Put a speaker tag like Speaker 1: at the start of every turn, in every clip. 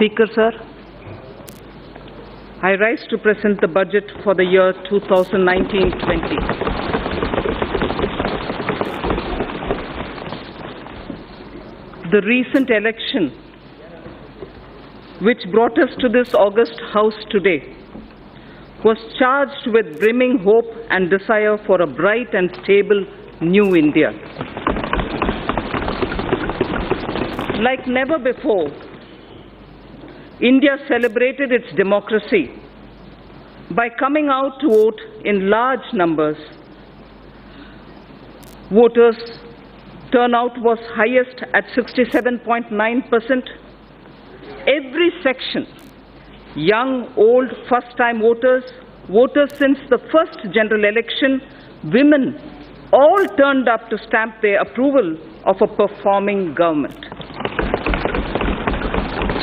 Speaker 1: Speaker, sir, I rise to present the budget for the year 2019-20. The recent election, which brought us to this august house today, was charged with brimming hope and desire for a bright and stable new India. Like never before, India celebrated its democracy by coming out to vote in large numbers. Voters' turnout was highest at 67.9%. Every section, young, old, first-time voters, voters since the first general election, women, all turned up to stamp their approval of a performing government.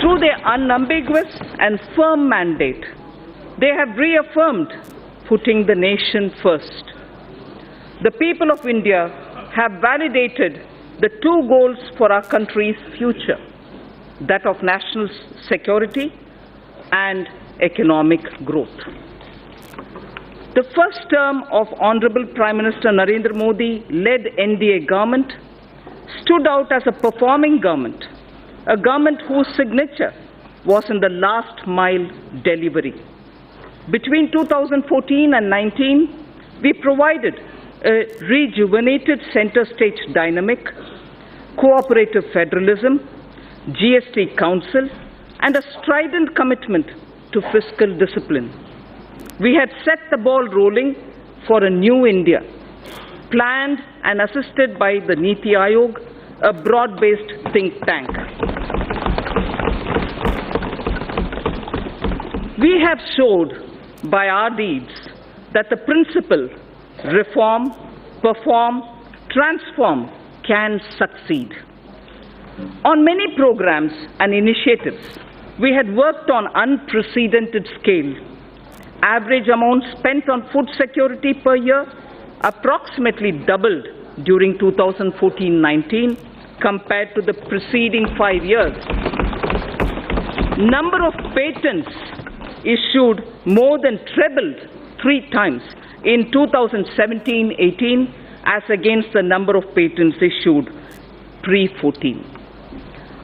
Speaker 1: Through their unambiguous and firm mandate, they have reaffirmed putting the nation first. The people of India have validated the two goals for our country's future, that of national security and economic growth. The first term of Honorable Prime Minister Narendra Modi-led NDA government stood out as a performing government, a government whose signature was in the last mile delivery. Between 2014 and 19, we provided a rejuvenated center-stage dynamic, cooperative federalism, GST Council, and a strident commitment to fiscal discipline. We had set the ball rolling for a new India, planned and assisted by the Niti Aayog, a broad-based think tank. We have showed by our deeds that the principle reform, perform, transform can succeed. On many programs and initiatives, we had worked on unprecedented scale. Average amount spent on food security per year approximately doubled during 2014-19 compared to the preceding 5 years. Number of patents issued more than trebled 3 times in 2017-18 as against the number of patents issued pre-14.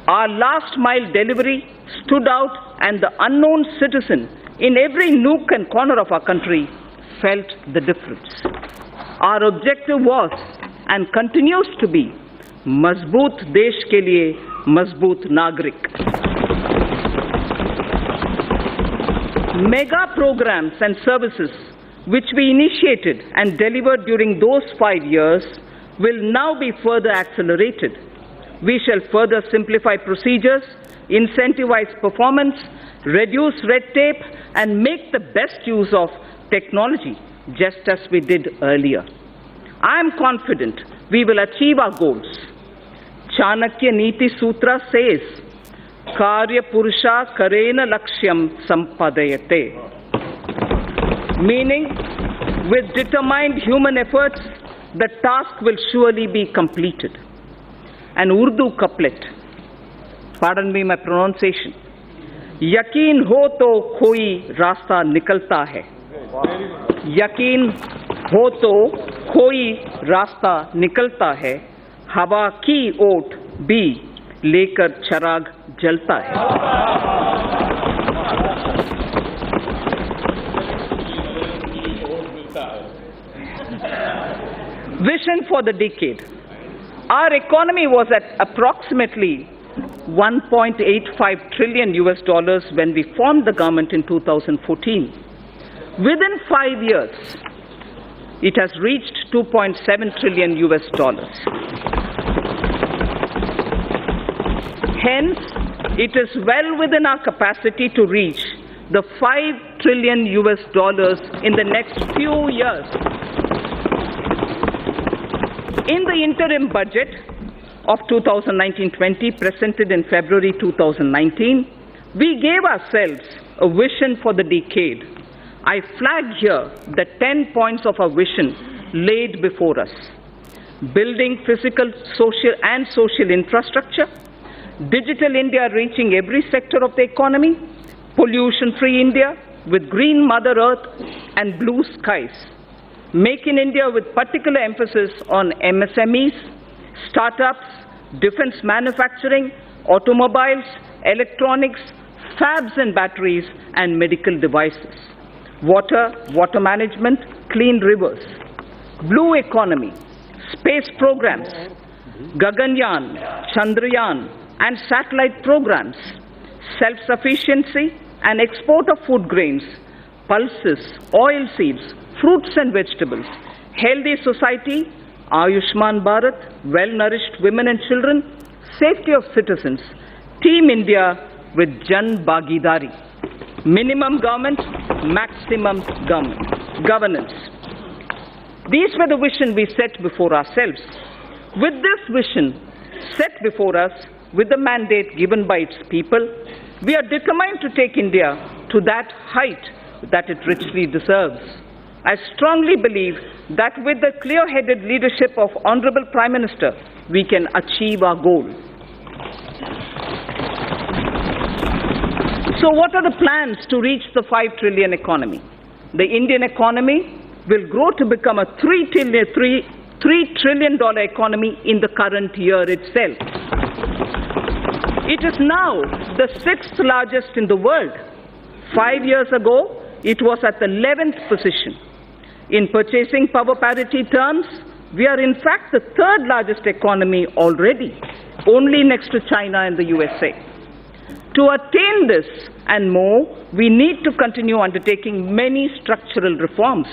Speaker 1: Our last mile delivery stood out, and the unknown citizen in every nook and corner of our country felt the difference. Our objective was and continues to be Mazboot Desh ke liye Mazboot Nagrik. Mega programs and services which we initiated and delivered during those 5 years will now be further accelerated. We shall further simplify procedures, incentivize performance, reduce red tape, and make the best use of technology, just as we did earlier. I am confident we will achieve our goals. Chanakya Niti Sutra says, Karya Purusha Karena Lakshyam Sampadayate. Meaning, with determined human efforts, the task will surely be completed. An Urdu couplet, pardon me my pronunciation, Yakin ho to koi rasta nikalta hai. Yakin ho to koi rasta nikalta hai. Hawa ki oat bhi lekar charag jalta hai. Vision for the decade. Our economy was at approximately $1.85 trillion when we formed the government in 2014. Within 5 years, it has reached $2.7 trillion. Hence, it is well within our capacity to reach the $5 trillion in the next few years. In the interim budget of 2019-20 presented in February 2019, we gave ourselves a vision for the decade. I flag here the 10 points of our vision laid before us. Building physical, social infrastructure, Digital India reaching every sector of the economy, pollution-free India with green Mother Earth and blue skies, Make in India with particular emphasis on MSMEs, startups, defense manufacturing, automobiles, electronics, fabs and batteries, and medical devices. Water, water management, clean rivers. Blue economy, space programs, Gaganyaan, Chandrayaan, and satellite programs. Self-sufficiency and export of food grains, pulses, oil seeds, fruits and vegetables. Healthy society, Ayushman Bharat, well-nourished women and children, safety of citizens. Team India with Jan Bhagidari. Minimum government, maximum governance. These were the vision we set before ourselves. With this vision set before us, with the mandate given by its people, we are determined to take India to that height that it richly deserves. I strongly believe that with the clear-headed leadership of Honorable Prime Minister, we can achieve our goal. So what are the plans to reach the 5 trillion economy? The Indian economy will grow to become a $3 trillion economy in the current year itself. It is now the 6th largest in the world. 5 years ago, it was at the 11th position. In purchasing power parity terms, we are in fact the 3rd largest economy already, only next to China and the USA. To attain this and more, we need to continue undertaking many structural reforms.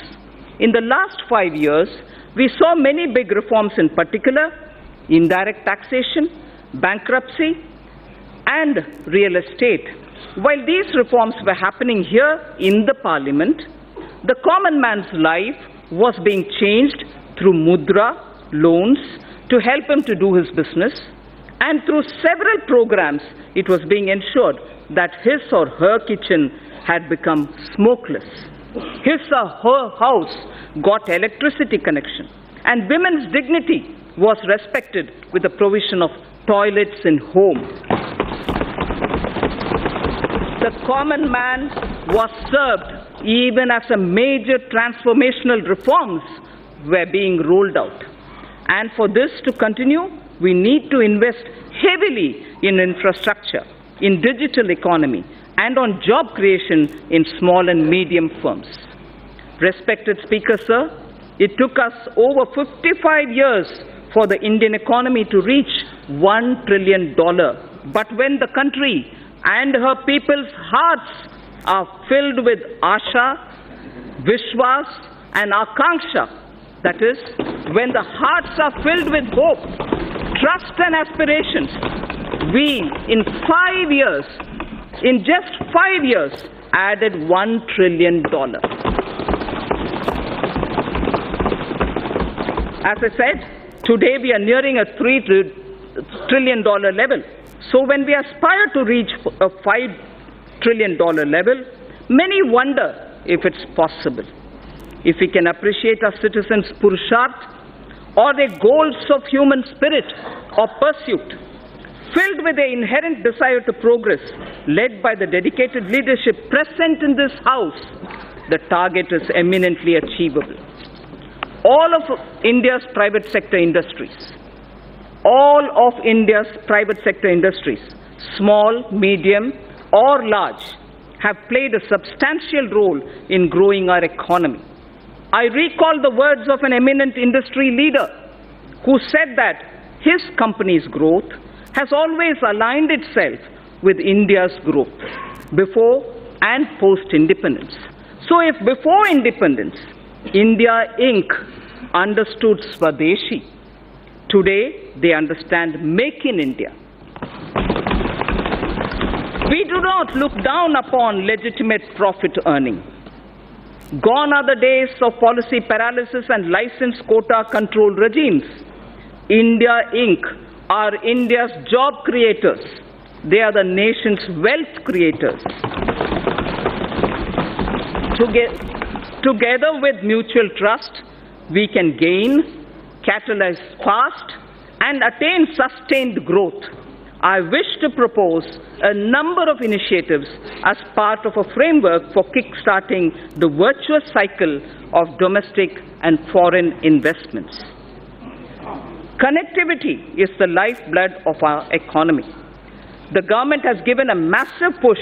Speaker 1: In the last 5 years, we saw many big reforms, in particular, indirect taxation, bankruptcy, and real estate. While these reforms were happening here in the Parliament, the common man's life was being changed through mudra, loans, to help him to do his business, and through several programs, it was being ensured that his or her kitchen had become smokeless. His or her house got electricity connection, and women's dignity was respected with the provision of toilets in home. The common man was served even as a major transformational reforms were being rolled out. And for this to continue, we need to invest heavily in infrastructure, in digital economy, and on job creation in small and medium firms. Respected Speaker, sir, it took us over 55 years for the Indian economy to reach $1 trillion. But when the country and her people's hearts are filled with Asha, Vishwas, and Akanksha, that is, when the hearts are filled with hope, trust and aspirations, we, in just 5 years, added $1 trillion. As I said, today we are nearing a $3 trillion level. So when we aspire to reach a $5 trillion level, many wonder if it's possible. If we can appreciate our citizens' purusharth or their goals of human spirit or pursuit, filled with the inherent desire to progress, led by the dedicated leadership present in this House, the target is eminently achievable. All of India's private sector industries, small, medium, or large, have played a substantial role in growing our economy. I recall the words of an eminent industry leader who said that his company's growth has always aligned itself with India's growth, before and post-independence. So if before independence, India Inc. understood Swadeshi, today they understand Make in India. We do not look down upon legitimate profit earning. Gone are the days of policy paralysis and license quota control regimes. India Inc. are India's job creators. They are the nation's wealth creators. Together with mutual trust, we can gain, catalyze fast, and attain sustained growth. I wish to propose a number of initiatives as part of a framework for kick-starting the virtuous cycle of domestic and foreign investments. Connectivity is the lifeblood of our economy. The government has given a massive push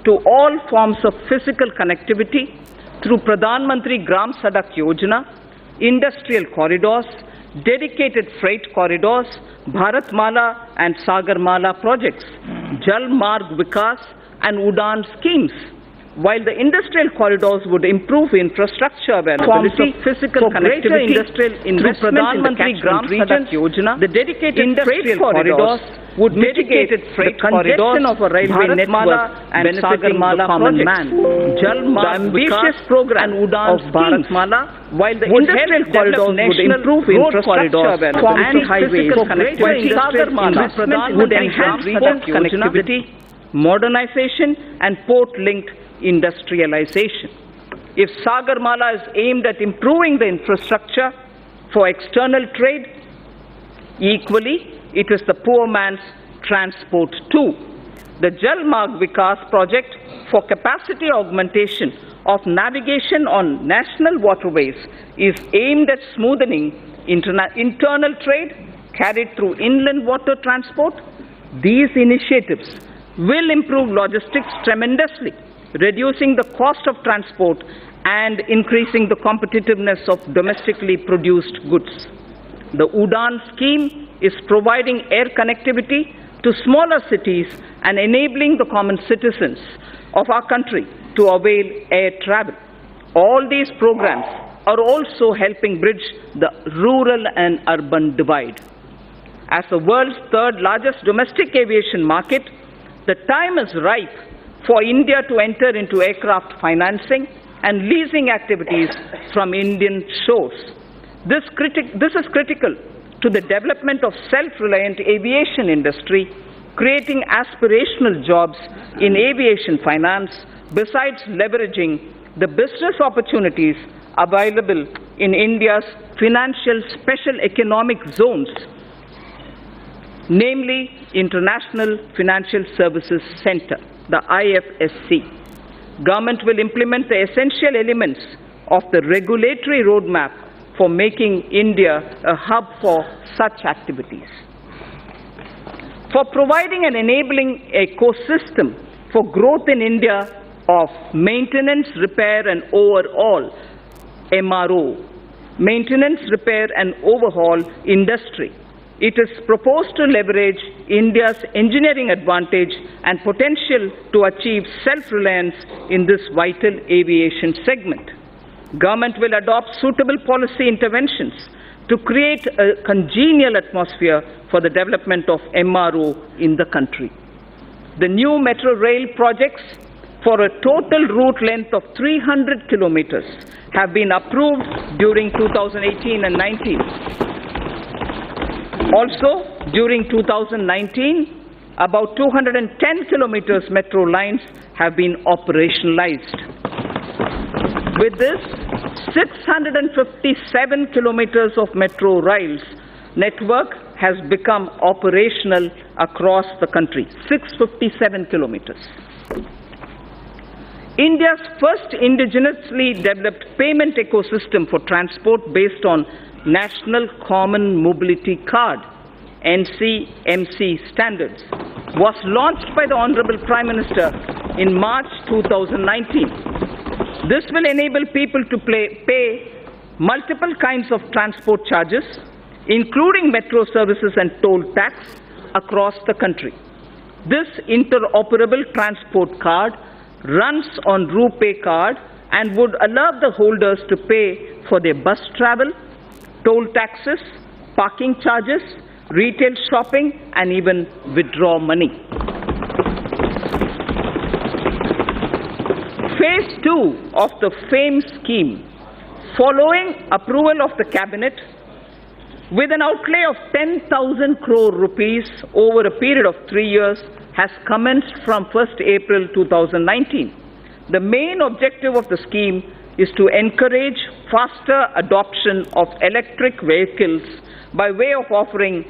Speaker 1: to all forms of physical connectivity through Pradhan Mantri Gram Sadak Yojana, industrial corridors, dedicated freight corridors, Bharatmala and Sagarmala projects, Jal Marg Vikas and Udan schemes. While the industrial corridors would improve infrastructure availability, physical connectivity, industrial investment in the catchment region, Yojana, the dedicated freight corridors would mitigate the congestion of a railway network and Sagarmala common man. Jal Marg ambitious program and Udan of Bharatmala, while the industrial corridors would improve infrastructure availability and physical connectivity, Sagarmala would enhance port connectivity, modernization and port-linked industrialization. If Sagarmala is aimed at improving the infrastructure for external trade, equally it is the poor man's transport too. The Jal Marg Vikas project for capacity augmentation of navigation on national waterways is aimed at smoothing internal trade carried through inland water transport. These initiatives will improve logistics tremendously, reducing the cost of transport and increasing the competitiveness of domestically produced goods. The Udan scheme is providing air connectivity to smaller cities and enabling the common citizens of our country to avail air travel. All these programs are also helping bridge the rural and urban divide. As the world's third largest domestic aviation market, the time is ripe for India to enter into aircraft financing and leasing activities from Indian shores. This is critical to the development of self-reliant aviation industry, creating aspirational jobs in aviation finance, besides leveraging the business opportunities available in India's financial special economic zones, namely International Financial Services Center, the IFSC. Government will implement the essential elements of the regulatory roadmap for making India a hub for such activities. For providing an enabling ecosystem for growth in India of maintenance, repair and overhaul, MRO, maintenance, repair and overhaul industry, it is proposed to leverage India's engineering advantage and potential to achieve self-reliance in this vital aviation segment. Government will adopt suitable policy interventions to create a congenial atmosphere for the development of MRO in the country. The new metro rail projects for a total route length of 300 kilometers have been approved during 2018 and 19. Also, during 2019, about 210 kilometers metro lines have been operationalized. With this, 657 kilometers of metro rails network has become operational across the country. 657 kilometers. India's first indigenously developed payment ecosystem for transport based on National Common Mobility Card, NCMC standards, was launched by the Honorable Prime Minister in March 2019. This will enable people to pay multiple kinds of transport charges, including metro services and toll tax, across the country. This interoperable transport card runs on RuPay card and would allow the holders to pay for their bus travel, toll taxes, parking charges, retail shopping, and even withdraw money. Phase 2 of the FAME scheme, following approval of the Cabinet, with an outlay of 10,000 crore rupees over a period of 3 years, has commenced from 1st April 2019. The main objective of the scheme is to encourage faster adoption of electric vehicles by way of offering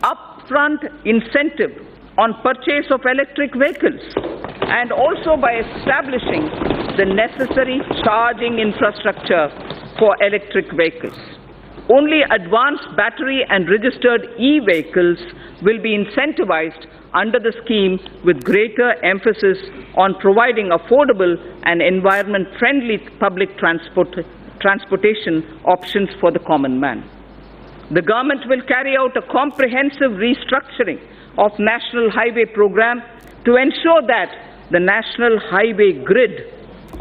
Speaker 1: upfront incentive on purchase of electric vehicles, and also by establishing the necessary charging infrastructure for electric vehicles. Only advanced battery and registered e-vehicles will be incentivized under the scheme, with greater emphasis on providing affordable and environment-friendly public transportation options for the common man. The government will carry out a comprehensive restructuring of National Highway Program to ensure that the National Highway Grid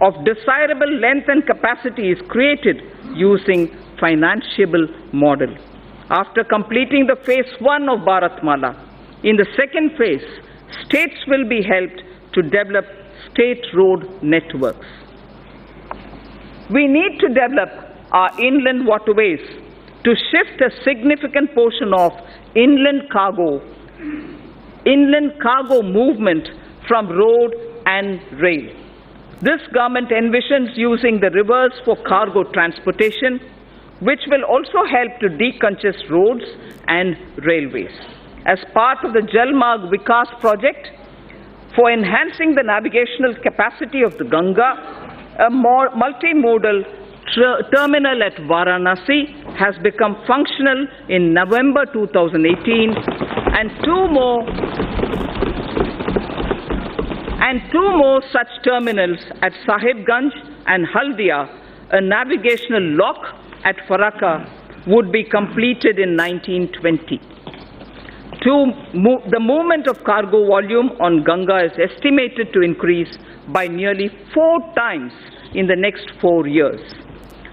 Speaker 1: of desirable length and capacity is created using financiable model. After completing the phase 1 of Bharatmala, in the second phase, states will be helped to develop state road networks. We need to develop our inland waterways to shift a significant portion of inland cargo movement from road and rail. This government envisions using the rivers for cargo transportation, which will also help to decongest roads and railways. As part of the Jal Marg Vikas project, for enhancing the navigational capacity of the Ganga, a multimodal terminal at Varanasi has become functional in November 2018, and two more such terminals at Sahibganj and Haldia, a navigational lock at Farakka, would be completed in 1920. The movement of cargo volume on Ganga is estimated to increase by nearly 4 times in the next 4 years.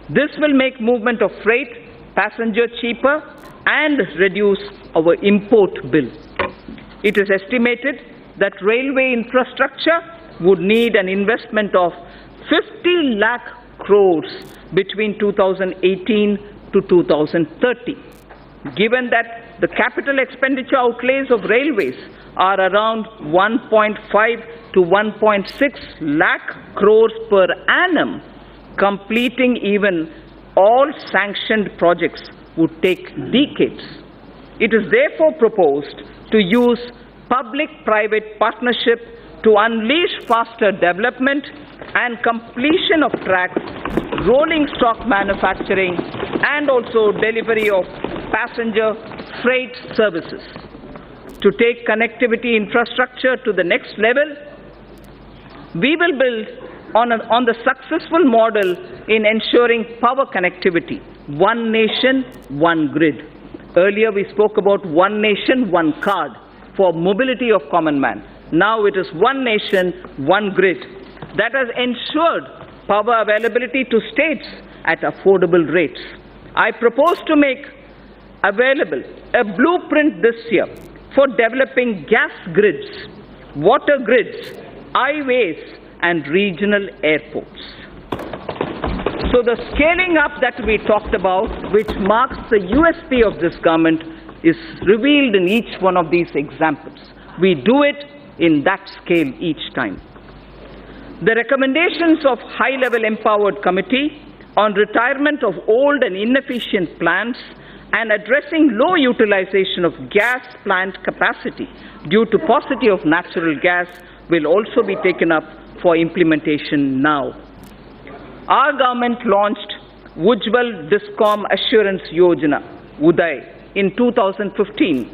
Speaker 1: This will make movement of freight, passenger cheaper and reduce our import bill. It is estimated that railway infrastructure would need an investment of 50 lakh crores between 2018 to 2030. Given that the capital expenditure outlays of railways are around 1.5 to 1.6 lakh crores per annum, completing even all sanctioned projects would take decades. It is therefore proposed to use public-private partnership to unleash faster development and completion of tracks, rolling stock manufacturing, and also delivery of passenger freight services. To take connectivity infrastructure to the next level, we will build on the successful model in ensuring power connectivity, one nation, one grid. Earlier we spoke about one nation, one card for mobility of common man. Now it is one nation, one grid that has ensured power availability to states at affordable rates. I propose to make available a blueprint this year for developing gas grids, water grids, highways, and regional airports. So the scaling up that we talked about, which marks the USP of this government, is revealed in each one of these examples. We do it in that scale each time. The recommendations of High-Level Empowered Committee on retirement of old and inefficient plants and addressing low utilization of gas plant capacity due to paucity of natural gas will also be taken up for implementation now. Our government launched Ujjwal Discom Assurance Yojana, UDAY, in 2015,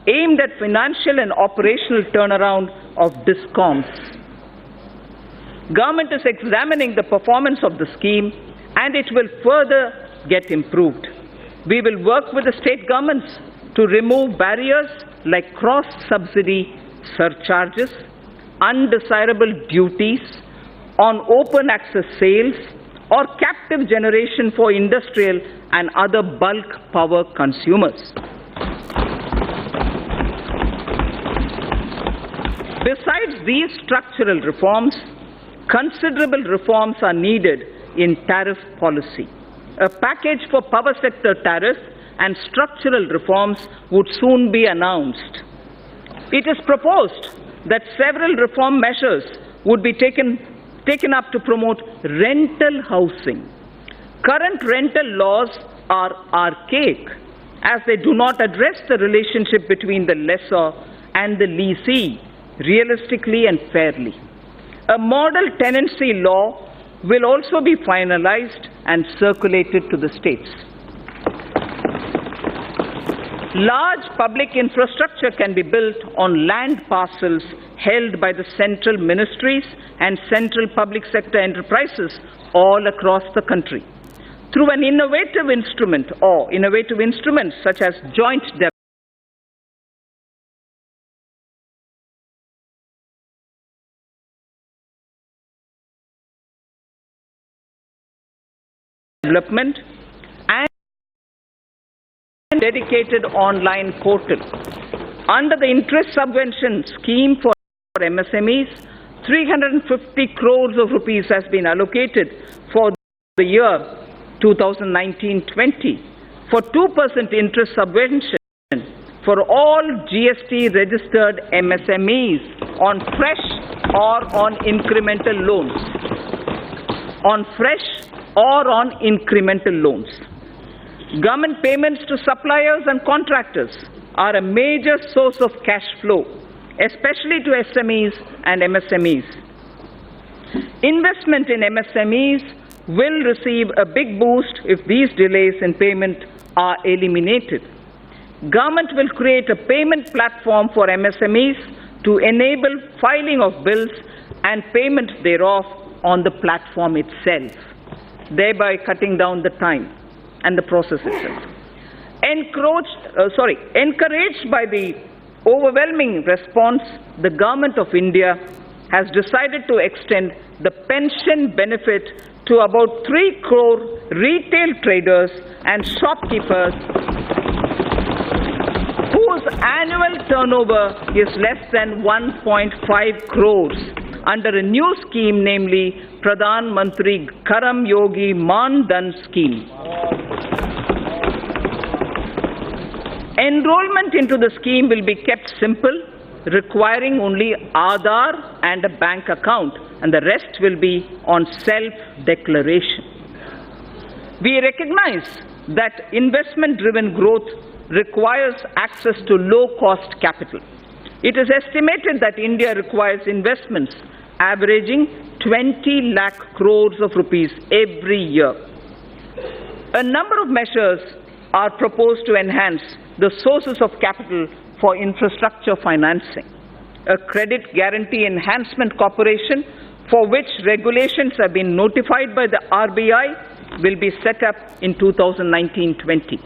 Speaker 1: aimed at financial and operational turnaround of discoms. Government is examining the performance of the scheme, and it will further get improved. We will work with the state governments to remove barriers like cross-subsidy surcharges, undesirable duties on open access sales, or captive generation for industrial and other bulk power consumers. Besides these structural reforms, considerable reforms are needed in tariff policy. A package for power sector tariff and structural reforms would soon be announced. It is proposed that several reform measures would be taken up to promote rental housing. Current rental laws are archaic, as they do not address the relationship between the lessor and the leasee realistically and fairly. A model tenancy law will also be finalized and circulated to the states. Large public infrastructure can be built on land parcels held by the central ministries and central public sector enterprises all across the country. Through an innovative instrument or innovative instruments such as joint development and dedicated online portal. Under the interest subvention scheme for MSMEs, 350 crores of rupees has been allocated for the year 2019-20 for 2% interest subvention for all GST registered MSMEs on fresh or on incremental loans. On fresh or on incremental loans. Government payments to suppliers and contractors are a major source of cash flow, especially to SMEs and MSMEs. Investment in MSMEs will receive a big boost if these delays in payment are eliminated. Government will create a payment platform for MSMEs to enable filing of bills and payment thereof on the platform itself, thereby cutting down the time and the process itself. Encouraged by the overwhelming response, the Government of India has decided to extend the pension benefit to about 3 crore retail traders and shopkeepers whose annual turnover is less than 1.5 crores under a new scheme, namely Pradhan Mantri Karam Yogi Man Dhan scheme. Enrollment into the scheme will be kept simple, requiring only Aadhaar and a bank account, and the rest will be on self-declaration. We recognize that investment-driven growth requires access to low-cost capital. It is estimated that India requires investments averaging 20 lakh crores of rupees every year. A number of measures are proposed to enhance the sources of capital for infrastructure financing. A Credit Guarantee Enhancement Corporation, for which regulations have been notified by the RBI, will be set up in 2019-20.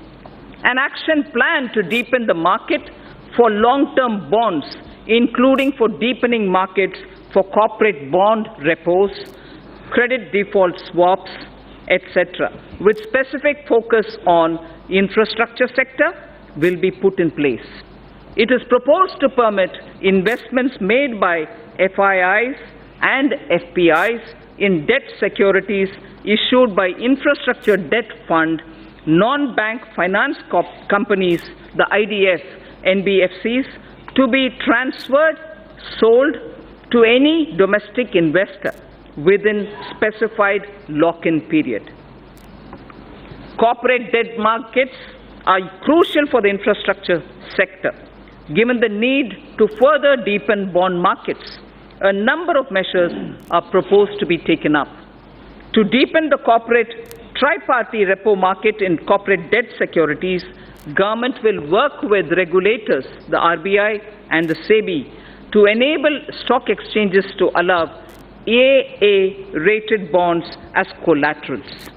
Speaker 1: An action plan to deepen the market for long-term bonds, including for deepening markets for corporate bond repos, credit default swaps, etc., with specific focus on infrastructure sector, will be put in place. It is proposed to permit investments made by FIIs and FPIs in debt securities issued by Infrastructure Debt Fund, non-bank finance companies, the IDF, NBFCs, to be transferred, sold to any domestic investor within specified lock-in period. Corporate debt markets are crucial for the infrastructure sector, given the need to further deepen bond markets. A number of measures are proposed to be taken up. To deepen the corporate tripartite repo market in corporate debt securities, government will work with regulators, the RBI and the SEBI, to enable stock exchanges to allow AA-rated bonds as collaterals.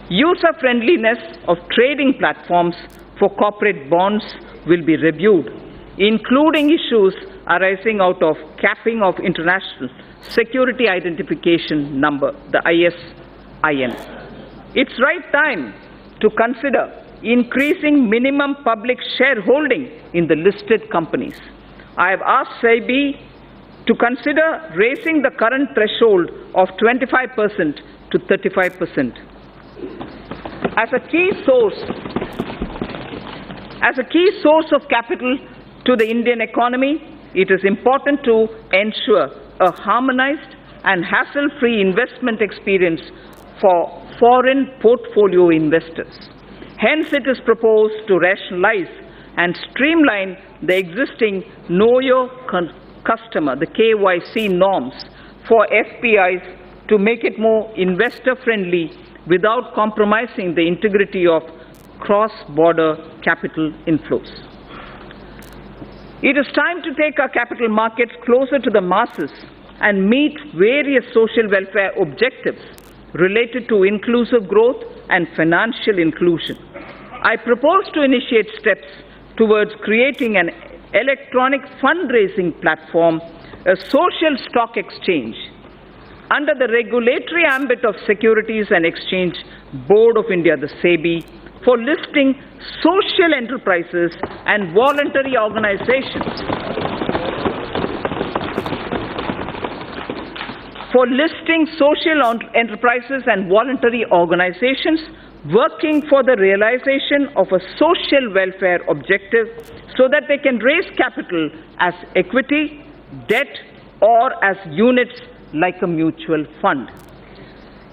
Speaker 1: User-friendliness of trading platforms for corporate bonds will be reviewed, including issues arising out of capping of International Security Identification Number, the ISIN. It's right time to consider increasing minimum public shareholding in the listed companies. I have asked SEBI to consider raising the current threshold of 25% to 35%. As a key source of capital to the Indian economy, it is important to ensure a harmonized and hassle-free investment experience for foreign portfolio investors. Hence, it is proposed to rationalize and streamline the existing Know Your Customer, the KYC norms for FPIs to make it more investor-friendly without compromising the integrity of cross-border capital inflows. It is time to take our capital markets closer to the masses and meet various social welfare objectives related to inclusive growth and financial inclusion. I propose to initiate steps towards creating an electronic fundraising platform, a social stock exchange, under the regulatory ambit of Securities and Exchange Board of India, the SEBI, for listing social enterprises and voluntary organizations. For listing social enterprises and voluntary organizations working for the realization of a social welfare objective so that they can raise capital as equity, debt, or as units like a mutual fund.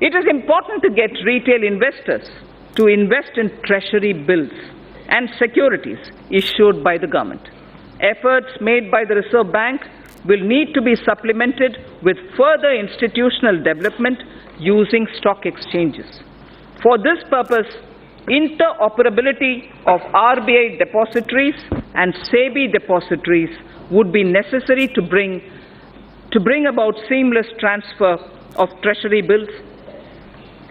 Speaker 1: It is important to get retail investors to invest in treasury bills and securities issued by the government. Efforts made by the Reserve Bank will need to be supplemented with further institutional development using stock exchanges. For this purpose, interoperability of RBI depositories and SEBI depositories would be necessary to bring about seamless transfer of treasury bills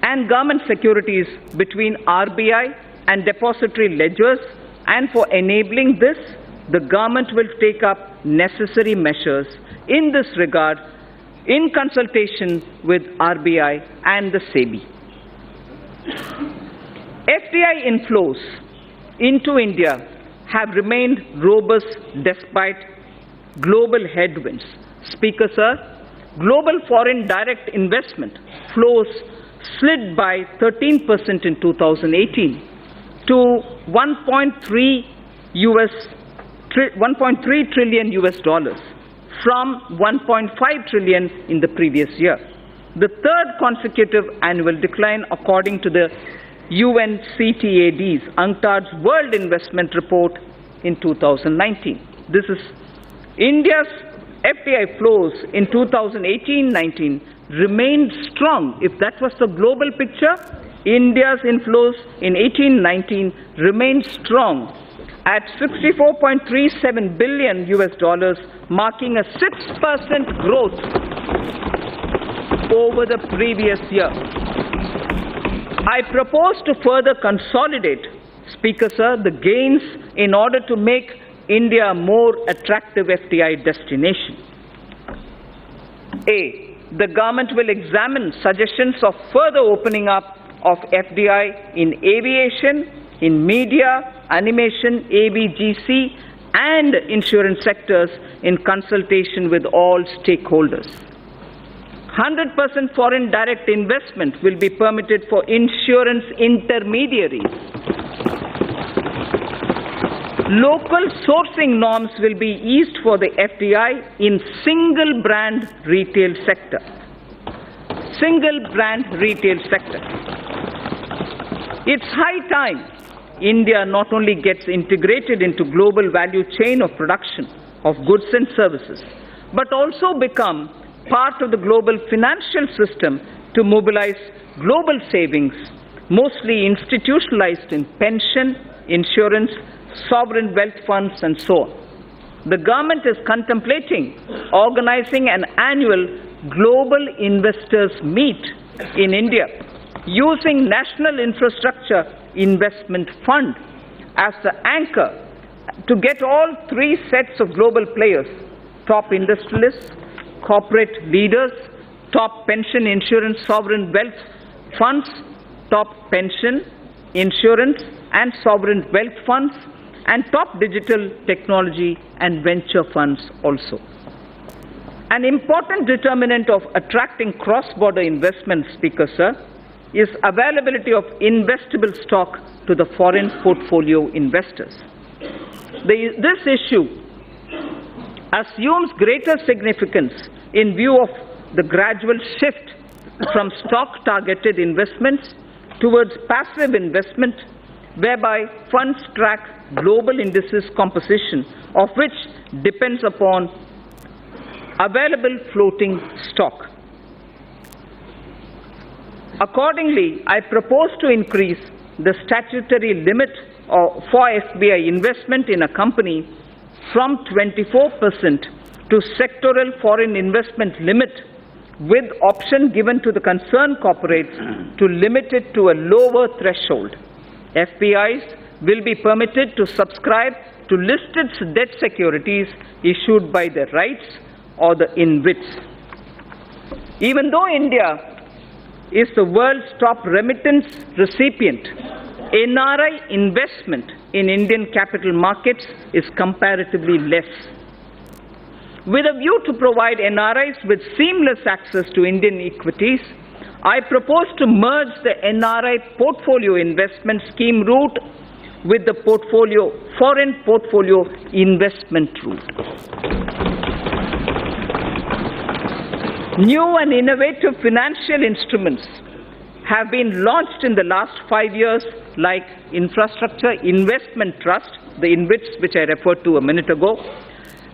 Speaker 1: and government securities between RBI and depository ledgers, and for enabling this, the government will take up necessary measures in this regard in consultation with RBI and the SEBI. FDI inflows into India have remained robust despite global headwinds. Speaker, sir, global foreign direct investment flows slid by 13% in 2018 to 1.3 trillion US dollars from 1.5 trillion in the previous year, the third consecutive annual decline according to the UNCTAD's UNCTAD's World Investment Report in 2019. This is India's FDI flows in 2018-19 remained strong. If that was the global picture, India's inflows in 18-19 remained strong at 64.37 billion US dollars, marking a 6% growth over the previous year. I propose to further consolidate, Speaker, sir, the gains in order to make India a more attractive FDI destination. A, the government will examine suggestions of further opening up of FDI in aviation, in media, animation, ABGC, and insurance sectors in consultation with all stakeholders. 100% foreign direct investment will be permitted for insurance intermediaries. Local sourcing norms will be eased for the FDI in single brand retail sector. Single brand retail sector. It's high time India not only gets integrated into global value chain of production of goods and services, but also become part of the global financial system to mobilize global savings, mostly institutionalized in pension, insurance, sovereign wealth funds, and so on. The government is contemplating organizing an annual global investors meet in India using National Infrastructure Investment Fund as the anchor to get all three sets of global players, top industrialists, corporate leaders, top pension, insurance, sovereign wealth funds, top pension, insurance, and sovereign wealth funds, and top digital technology and venture funds also. An important determinant of attracting cross-border investment, Speaker, sir, is availability of investable stock to the foreign portfolio investors. This issue assumes greater significance in view of the gradual shift from stock-targeted investments towards passive investment whereby funds track global indices composition, of which depends upon available floating stock. Accordingly, I propose to increase the statutory limit for FBI investment in a company from 24% to sectoral foreign investment limit, with option given to the concerned corporates to limit it to a lower threshold. FPIs will be permitted to subscribe to listed debt securities issued by the REITs or the InvITs. Even though India is the world's top remittance recipient, NRI investment in Indian capital markets is comparatively less. With a view to provide NRIs with seamless access to Indian equities, I propose to merge the NRI portfolio investment scheme route with the foreign portfolio investment route. New and innovative financial instruments have been launched in the last 5 years, like Infrastructure Investment Trust, the InvITs which I referred to a minute ago,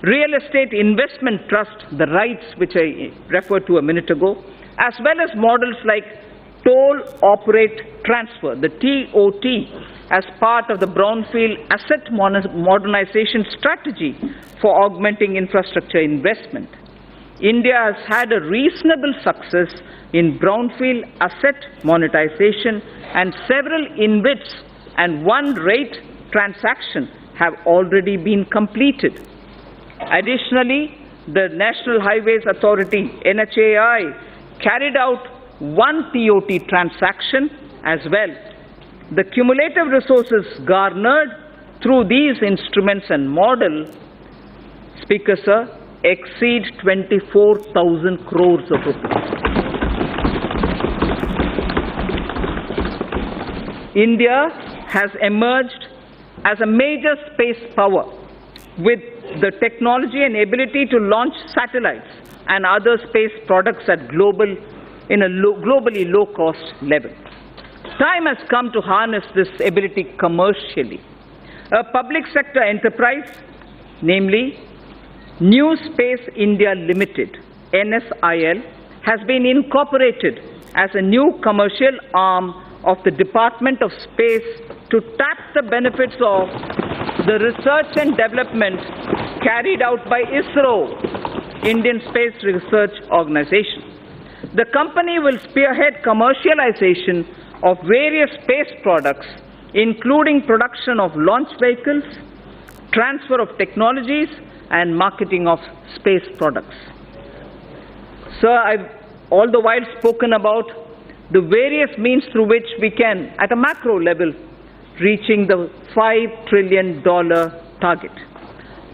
Speaker 1: Real Estate Investment Trust, the REITs which I referred to a minute ago, as well as models like Toll Operate Transfer, the TOT, as part of the Brownfield Asset Modernization strategy for augmenting infrastructure investment. India has had a reasonable success in brownfield asset monetization, and several InvITs and one rate transaction have already been completed. Additionally, the National Highways Authority, NHAI, carried out one TOT transaction as well. The cumulative resources garnered through these instruments and model, Speaker Sir, exceed 24,000 crores of rupees. India has emerged as a major space power with the technology and ability to launch satellites and other space products at globally low-cost level. Time has come to harness this ability commercially. A public sector enterprise, namely New Space India Limited, NSIL, has been incorporated as a new commercial arm of the Department of Space to tap the benefits of the research and development carried out by ISRO, Indian Space Research Organization. The company will spearhead commercialization of various space products, including production of launch vehicles, transfer of technologies, and marketing of space products. Sir, I've all the while spoken about the various means through which we can, at a macro level, reaching the $5 trillion target.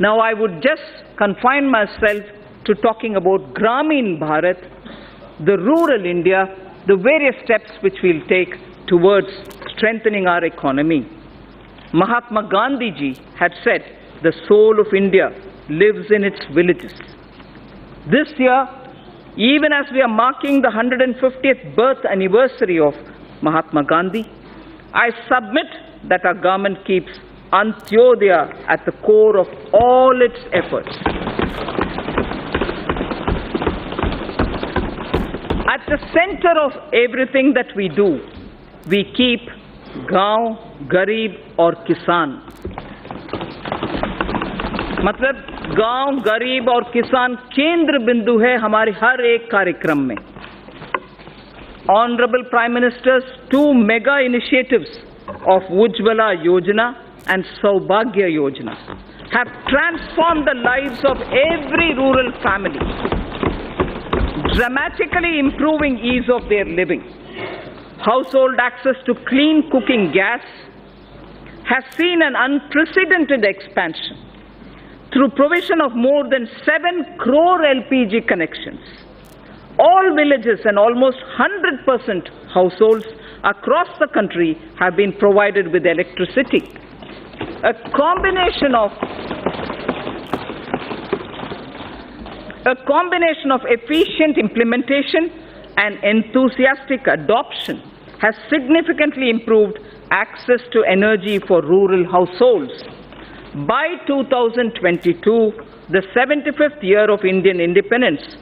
Speaker 1: Now, I would just confine myself to talking about Gramin Bharat, the rural India, the various steps which we'll take towards strengthening our economy. Mahatma Gandhi ji had said, the soul of India lives in its villages. This year, even as we are marking the 150th birth anniversary of Mahatma Gandhi, I submit that our government keeps Antyodaya at the core of all its efforts. At the center of everything that we do, we keep Gaon, Garib और Kisan. मतलब गांव, गरीब और किसान केंद्र बिंदु है हमारे हर एक कार्यक्रम में. Honorable Prime Minister's two mega initiatives of Ujjwala Yojana and Saubhagya Yojana have transformed the lives of every rural family, dramatically improving ease of their living. Household access to clean cooking gas has seen an unprecedented expansion through provision of more than 7 crore LPG connections. All villages and almost 100% households across the country have been provided with electricity. A combination of efficient implementation and enthusiastic adoption has significantly improved access to energy for rural households. By 2022, the 75th year of Indian independence,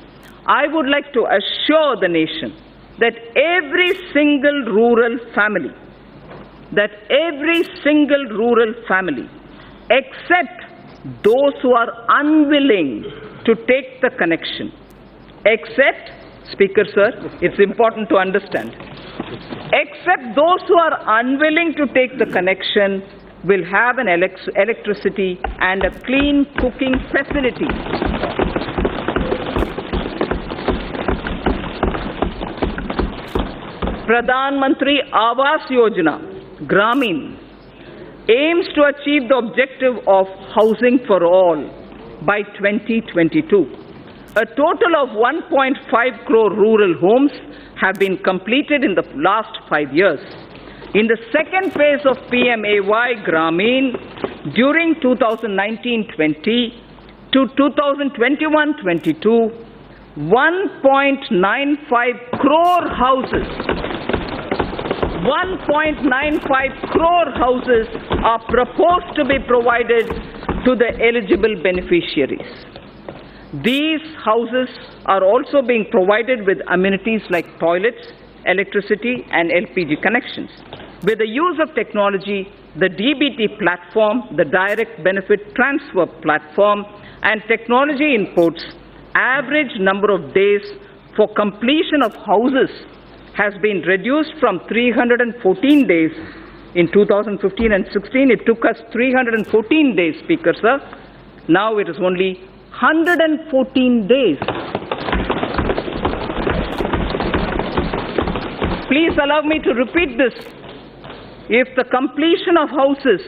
Speaker 1: I would like to assure the nation that every single rural family, except those who are unwilling to take the connection, except, Speaker Sir, it's important to understand, except those who are unwilling to take the connection will have an electricity and a clean cooking facility. Pradhan Mantri Awas Yojana, Gramin, aims to achieve the objective of housing for all by 2022. A total of 1.5 crore rural homes have been completed in the last 5 years. In the second phase of PMAY Gramin, during 2019-20 to 2021-22, 1.95 crore houses, 1.95 crore houses are proposed to be provided to the eligible beneficiaries. These houses are also being provided with amenities like toilets, electricity, and LPG connections. With the use of technology, the DBT platform, the Direct Benefit Transfer platform, and technology inputs, average number of days for completion of houses has been reduced from 314 days in 2015 and 16. It took us 314 days, Speaker Sir. Now it is only 114 days. Please allow me to repeat this. If the completion of houses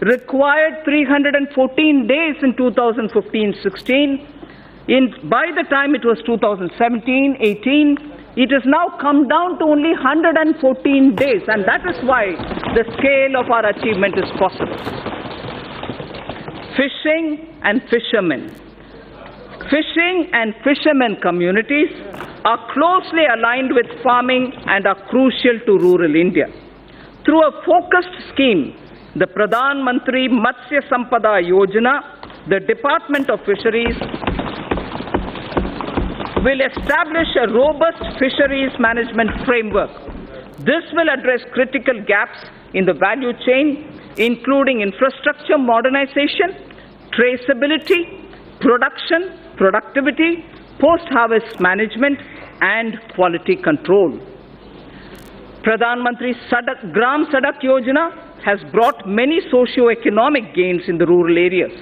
Speaker 1: required 314 days in 2015-16, by the time it was 2017-18, it has now come down to only 114 days, and that is why the scale of our achievement is possible. Fishing and fishermen. Fishing and fishermen communities are closely aligned with farming and are crucial to rural India. Through a focused scheme, the Pradhan Mantri Matsya Sampada Yojana, the Department of Fisheries will establish a robust fisheries management framework. This will address critical gaps in the value chain, including infrastructure modernization, traceability, production, productivity, post-harvest management, and quality control. Pradhan Mantri Gram Sadak Yojana has brought many socio-economic gains in the rural areas.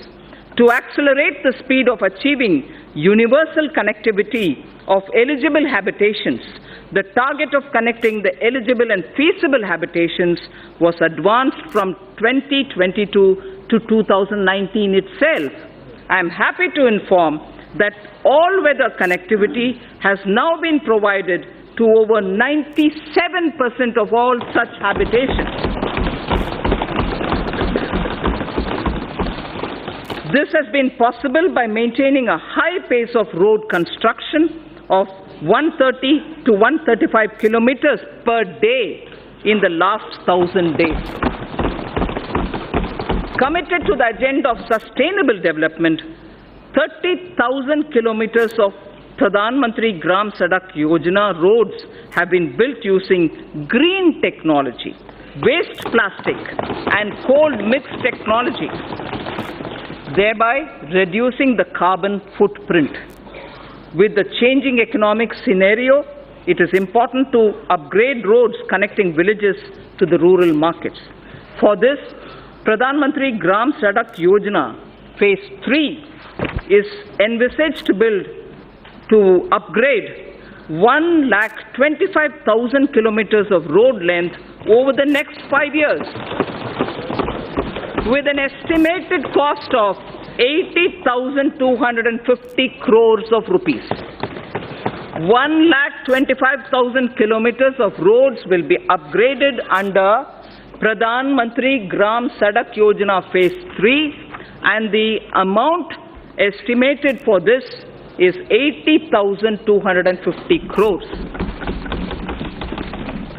Speaker 1: To accelerate the speed of achieving universal connectivity of eligible habitations, the target of connecting the eligible and feasible habitations was advanced from 2022 to 2019 itself. I am happy to inform that all-weather connectivity has now been provided to over 97% of all such habitations. This has been possible by maintaining a high pace of road construction of 130 to 135 kilometers per day in the last 1,000 days. Committed to the agenda of sustainable development, 30,000 kilometers of Pradhan Mantri Gram Sadak Yojana roads have been built using green technology, waste plastic, and cold mix technology, thereby reducing the carbon footprint. With the changing economic scenario, it is important to upgrade roads connecting villages to the rural markets. For this, Pradhan Mantri Gram Sadak Yojana Phase 3 is envisaged to upgrade 1,25,000 kilometers of road length over the next 5 years, with an estimated cost of 80,250 crores of rupees. 1,25,000 kilometers of roads will be upgraded under Pradhan Mantri Gram Sadak Yojana Phase 3, and the amount estimated for this is 80,250 crores.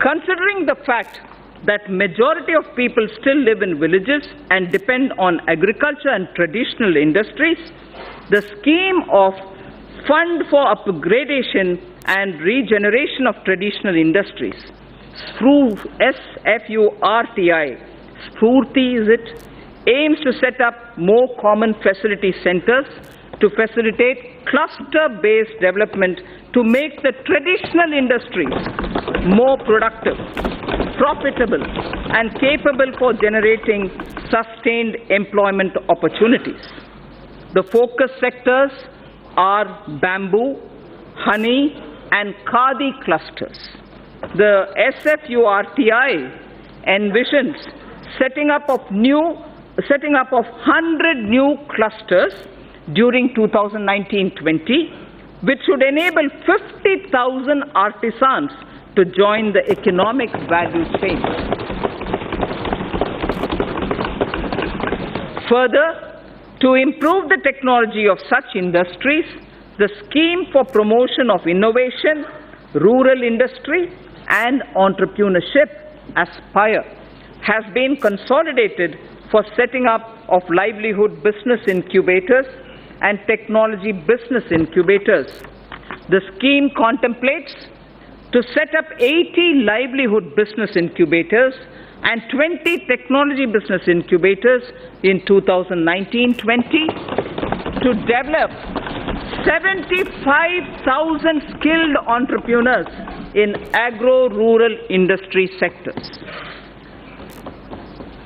Speaker 1: Considering the fact that majority of people still live in villages and depend on agriculture and traditional industries, the scheme of Fund for Upgradation and Regeneration of Traditional Industries, SFURTI, Spurti is it, aims to set up more common facility centers to facilitate cluster-based development to make the traditional industries more productive, profitable, and capable for generating sustained employment opportunities. The focus sectors are bamboo, honey, and khadi clusters. The SFURTI envisions setting up of 100 new clusters during 2019-20, which should enable 50,000 artisans to join the economic value chain. Further, to improve the technology of such industries, the Scheme for Promotion of Innovation, Rural Industry and Entrepreneurship, ASPIRE, has been consolidated for setting up of livelihood business incubators and technology business incubators. The scheme contemplates to set up 80 livelihood business incubators and 20 technology business incubators in 2019-20 to develop 75,000 skilled entrepreneurs in agro-rural industry sectors.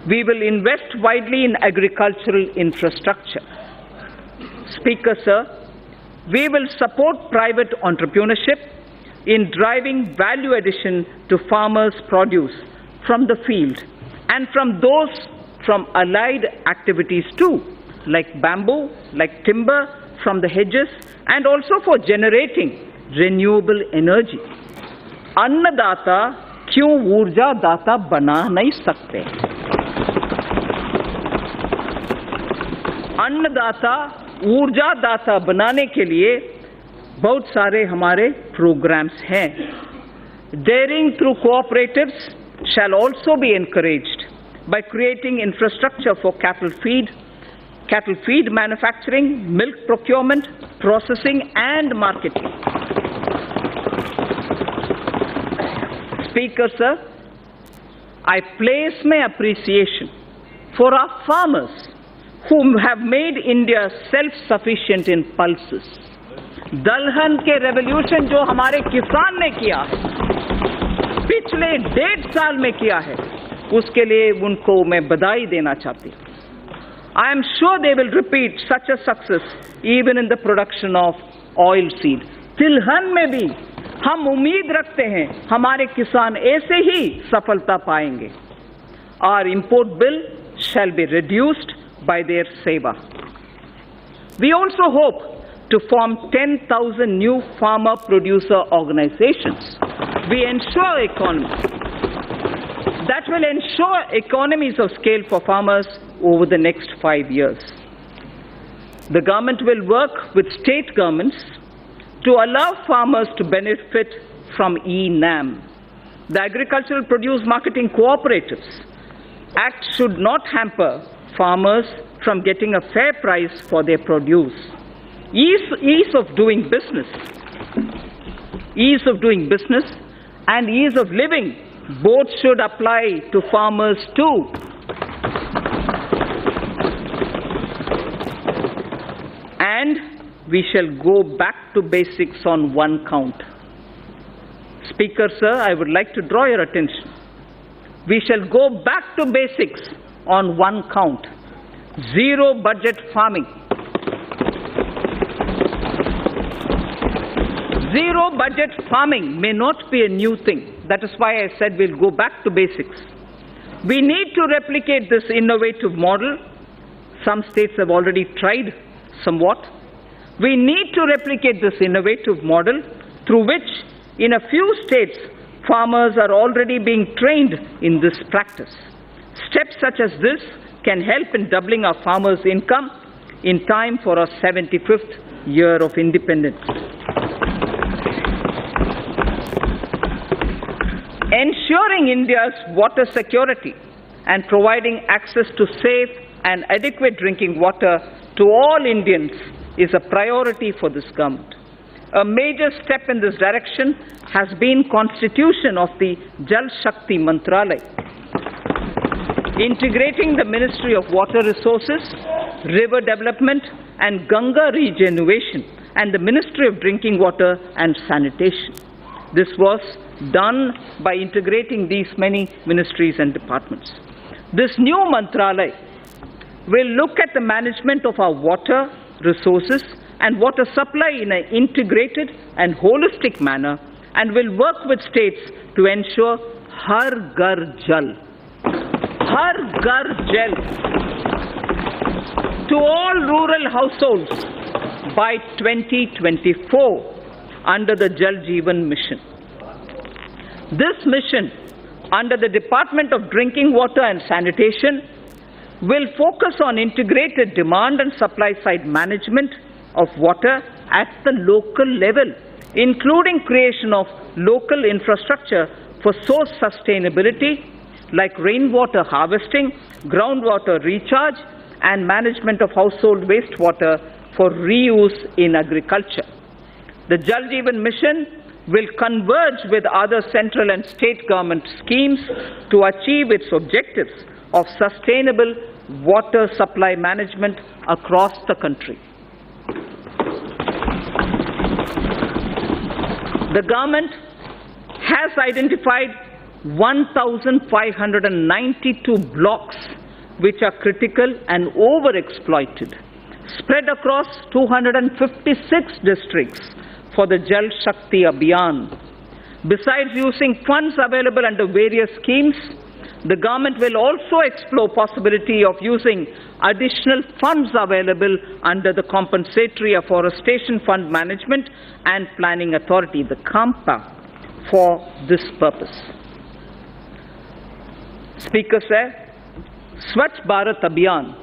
Speaker 1: We will invest widely in agricultural infrastructure. Speaker, sir, we will support private entrepreneurship in driving value addition to farmers' produce from the field and from those from allied activities too, like bamboo, like timber from the hedges, and also for generating renewable energy. अन्नदाता क्यों ऊर्जा दाता बना नहीं सकते? अन्नदाता ऊर्जा दाता बनाने के लिए बहुत सारे हमारे प्रोग्राम्स हैं. Daring through cooperatives shall also be encouraged by creating infrastructure for cattle feed manufacturing, milk procurement, processing and marketing. Speaker, sir, I place my appreciation for our farmers who have made India self-sufficient in pulses. दलहन के revolution जो हमारे किसान ने किया है, पिछले 1.5 साल में किया है, उसके लिए उनको मैं बधाई देना चाहती हूँ. I am sure they will repeat such a success even in the production of oil seed. तिलहन में भी हम उम्मीद रखते हैं हमारे किसान ऐसे ही सफलता पाएंगे. Our import bill shall be reduced by their seva. We also hope to form 10,000 new farmer producer organizations. That will ensure economies of scale for farmers over the next 5 years. The government will work with state governments to allow farmers to benefit from e-NAM. The Agricultural Produce Marketing Cooperatives Act should not hamper farmers from getting a fair price for their produce. Ease of doing business and ease of living both should apply to farmers too. And we shall go back to basics on one count. Speaker, sir, I would like to draw your attention. We shall go back to basics on one count. Zero budget farming. Zero budget farming may not be a new thing. That is why I said we'll go back to basics. We need to replicate this innovative model. Some states have already tried somewhat. We need to replicate this innovative model through which, in a few states, farmers are already being trained in this practice. Steps such as this can help in doubling our farmers' income in time for our 75th year of independence. ensuring India's water security and providing access to safe and adequate drinking water to all Indians is a priority for this government. A major step in this direction has been constitution of the Jal Shakti Mantralaya, integrating the Ministry of Water Resources, River Development and Ganga Regeneration and the Ministry of Drinking Water and Sanitation. This was done by integrating these many ministries and departments. This new Mantralaya will look at the management of our water resources and water supply in an integrated and holistic manner and will work with states to ensure Har Ghar Jal. Har Ghar Jal to all rural households by 2024 under the Jal Jeevan Mission. This mission under the Department of Drinking Water and Sanitation will focus on integrated demand and supply side management of water at the local level, including creation of local infrastructure for source sustainability like rainwater harvesting, groundwater recharge and management of household wastewater for reuse in agriculture. The Jal Jeevan Mission will converge with other central and state government schemes to achieve its objectives of sustainable water supply management across the country. The government has identified 1,592 blocks which are critical and overexploited, spread across 256 districts for the Jal Shakti Abhiyan. Besides using funds available under various schemes, the government will also explore possibility of using additional funds available under the Compensatory Afforestation Fund Management and Planning Authority, the CAMPA, for this purpose. Speaker said, Swachh Bharat Abhiyan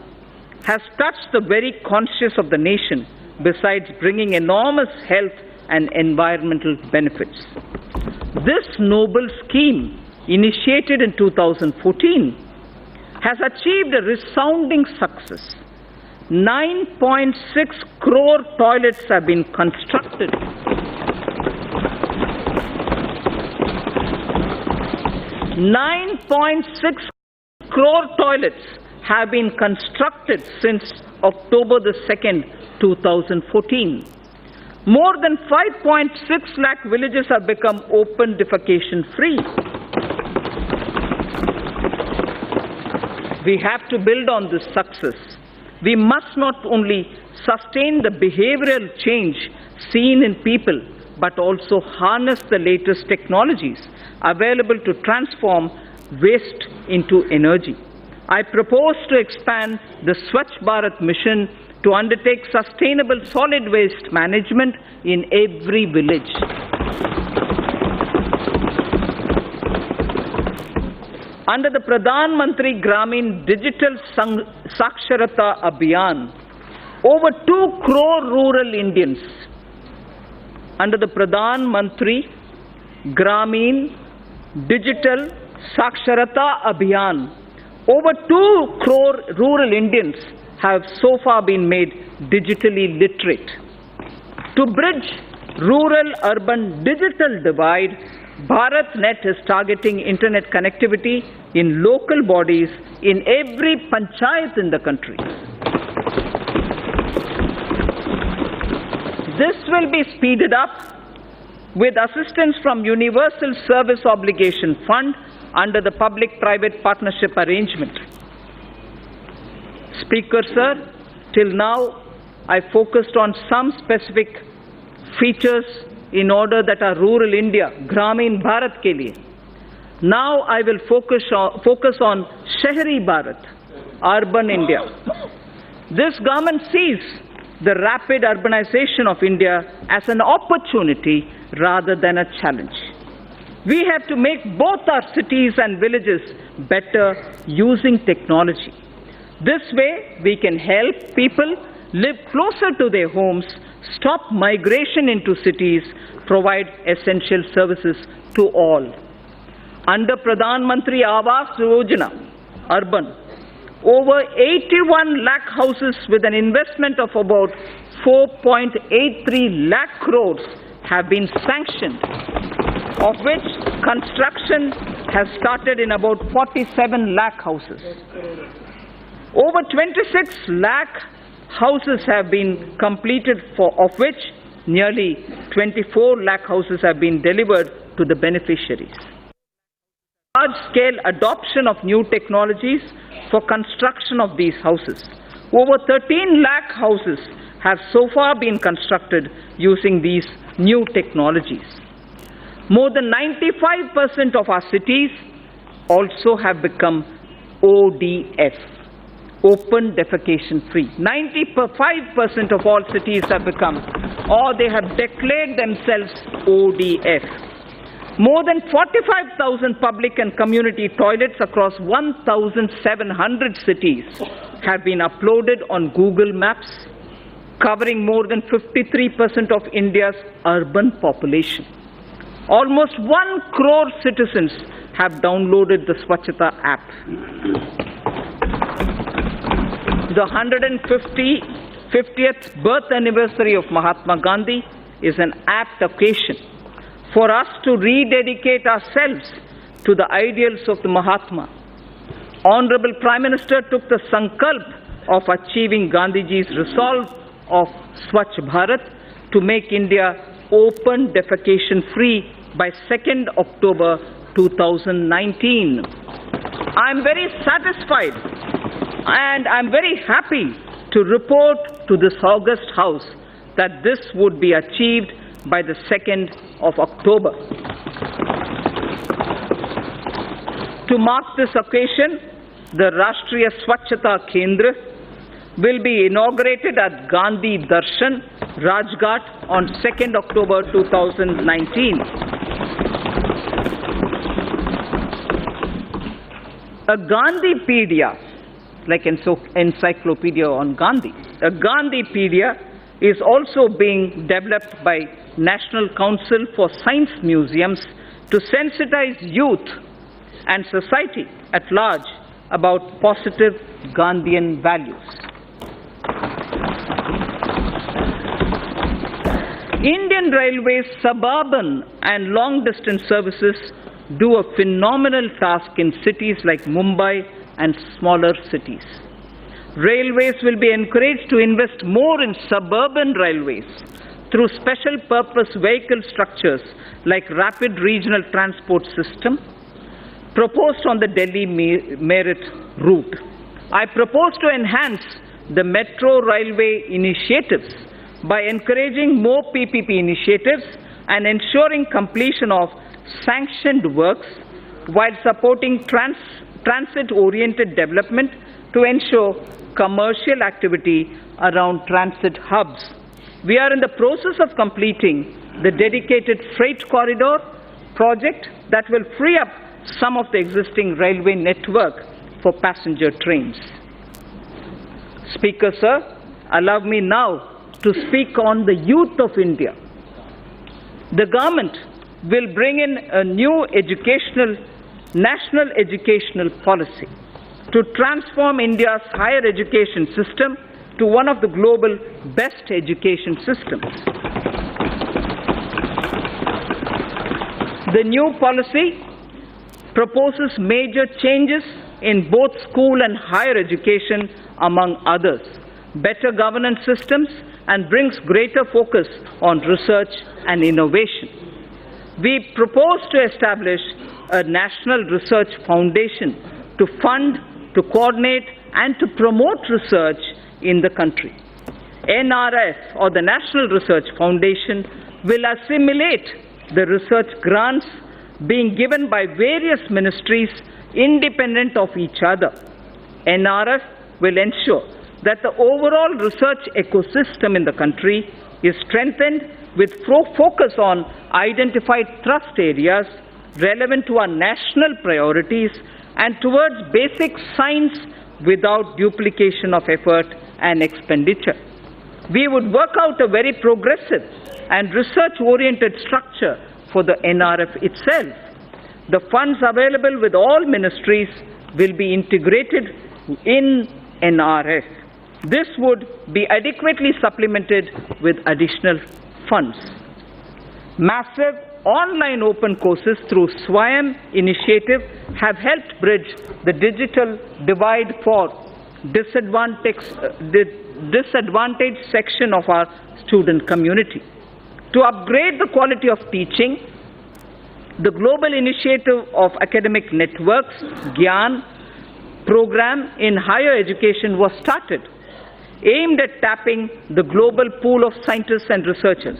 Speaker 1: has touched the very conscience of the nation besides bringing enormous health and environmental benefits. This noble scheme, initiated in 2014, has achieved a resounding success. 9.6 crore toilets have been constructed. 9.6 crore toilets have been constructed since October the 2nd, 2014. More than 5.6 lakh villages have become open defecation free. We have to build on this success. We must not only sustain the behavioral change seen in people, but also harness the latest technologies available to transform waste into energy. I propose to expand the Swachh Bharat mission to undertake sustainable solid waste management in every village. Under the Pradhan Mantri Gramin Digital Saksharata Abhiyan, over 2 crore rural Indians, under the Pradhan Mantri Gramin Digital Saksharata Abhiyan, over 2 crore rural Indians have so far been made digitally literate. To bridge rural-urban digital divide, BharatNet is targeting internet connectivity in local bodies in every panchayat in the country. This will be speeded up with assistance from Universal Service Obligation Fund under the Public-Private Partnership Arrangement. Speaker, sir, till now I focused on some specific features in order that our rural India, Gramin Bharat ke liye. Now I will focus on Shahri Bharat, urban India. This government sees the rapid urbanization of India as an opportunity rather than a challenge. We have to make both our cities and villages better using technology. This way, we can help people live closer to their homes, stop migration into cities, provide essential services to all. Under Pradhan Mantri Awas Yojana, urban, over 81 lakh houses with an investment of about 4.83 lakh crores have been sanctioned, of which construction has started in about 47 lakh houses. Over 26 lakh houses have been completed, of which nearly 24 lakh houses have been delivered to the beneficiaries. Large-scale adoption of new technologies for construction of these houses. Over 13 lakh houses have so far been constructed using these new technologies. More than 95% of our cities also have become ODF, open defecation free. 95% of all cities have become, or they have declared themselves ODF. More than 45,000 public and community toilets across 1,700 cities have been uploaded on Google Maps, covering more than 53% of India's urban population. Almost 1 crore citizens have downloaded the Swachhata app. The 150th birth anniversary of Mahatma Gandhi is an apt occasion for us to rededicate ourselves to the ideals of the Mahatma. Honorable Prime Minister took the sankalp of achieving Gandhiji's resolve of Swachh Bharat to make India open defecation free by 2nd October 2019. I'm very satisfied and I'm very happy to report to this august House that this would be achieved by the 2nd of October. To mark this occasion, the Rashtriya Swachhata Kendra will be inaugurated at Gandhi Darshan, Rajghat on 2nd October 2019. A Gandhipedia, like encyclopedia on Gandhi, a Gandhipedia is also being developed by National Council for Science Museums to sensitize youth and society at large about positive Gandhian values. Indian Railways suburban and long-distance services do a phenomenal task in cities like Mumbai and smaller cities. Railways will be encouraged to invest more in suburban railways through special purpose vehicle structures like rapid regional transport system proposed on the Delhi Meerut route. I propose to enhance the metro railway initiatives by encouraging more PPP initiatives and ensuring completion of sanctioned works while supporting transit-oriented development to ensure commercial activity around transit hubs. We are in the process of completing the dedicated freight corridor project that will free up some of the existing railway network for passenger trains. Speaker, sir, allow me now to speak on the youth of India. The government will bring in a new national educational policy to transform India's higher education system to one of the global best education systems. The new policy proposes major changes in both school and higher education, among others, better governance systems, and brings greater focus on research and innovation. We propose to establish a national research foundation to fund, to coordinate, and to promote research in the country. NRF, or the National Research Foundation, will assimilate the research grants being given by various ministries independent of each other. NRF will ensure that the overall research ecosystem in the country is strengthened with focus on identified thrust areas relevant to our national priorities and towards basic science without duplication of effort and expenditure. We would work out a very progressive and research-oriented structure for the NRF itself. the funds available with all ministries will be integrated in NRS. This would be adequately supplemented with additional funds. Massive online open courses through Swayam initiative have helped bridge the digital divide for the disadvantaged section of our student community. To upgrade the quality of teaching, the Global Initiative of Academic Networks, GYAN, program in higher education was started, aimed at tapping the global pool of scientists and researchers.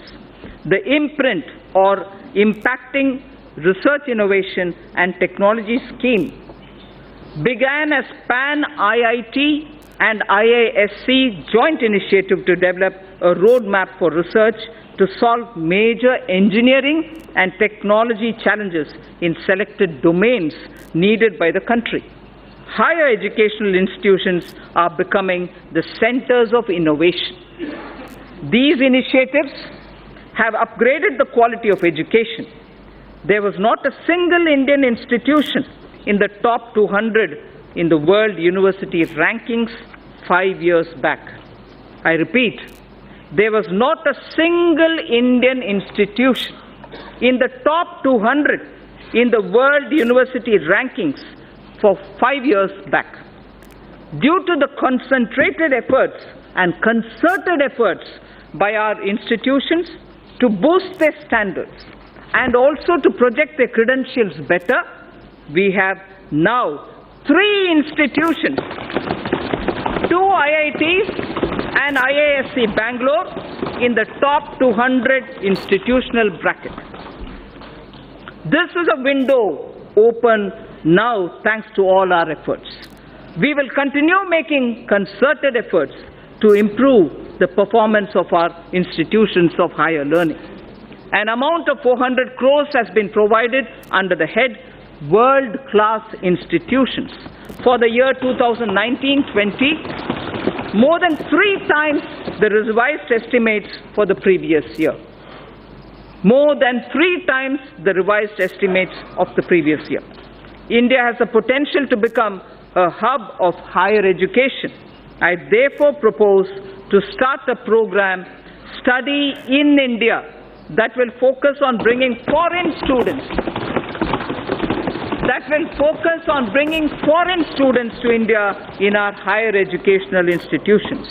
Speaker 1: The imprint or impacting research innovation and technology scheme began as Pan IIT and IISc joint initiative to develop a roadmap for research to solve major engineering and technology challenges in selected domains needed by the country. Higher educational institutions are becoming the centers of innovation. These initiatives have upgraded the quality of education. There was not a single Indian institution in the top 200 in the world university rankings 5 years back. I repeat, there was not a single Indian institution in the top 200 in the world university rankings for 5 years back. Due to the concentrated efforts and concerted efforts by our institutions to boost their standards and also to project their credentials better, we have now 3 institutions, 2 IITs and IISc Bangalore in the top 200 institutional bracket. This is a window open now thanks to all our efforts. We will continue making concerted efforts to improve the performance of our institutions of higher learning. An amount of 400 crores has been provided under the head World-Class Institutions for the year 2019-20, more than 3 times the revised estimates for the previous year. More than 3 times the revised estimates of the previous year. India has the potential to become a hub of higher education. I therefore propose to start a program, Study in India, that will focus on bringing foreign students to India in our higher educational institutions.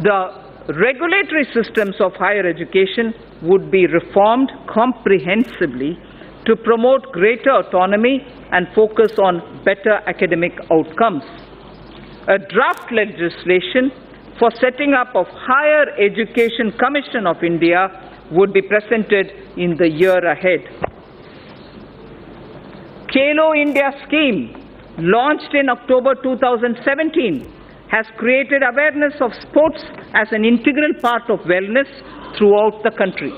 Speaker 1: The regulatory systems of higher education would be reformed comprehensively to promote greater autonomy and focus on better academic outcomes. A draft legislation for setting up of Higher Education Commission of India would be presented in the year ahead. Khelo India scheme, launched in October 2017, has created awareness of sports as an integral part of wellness throughout the country.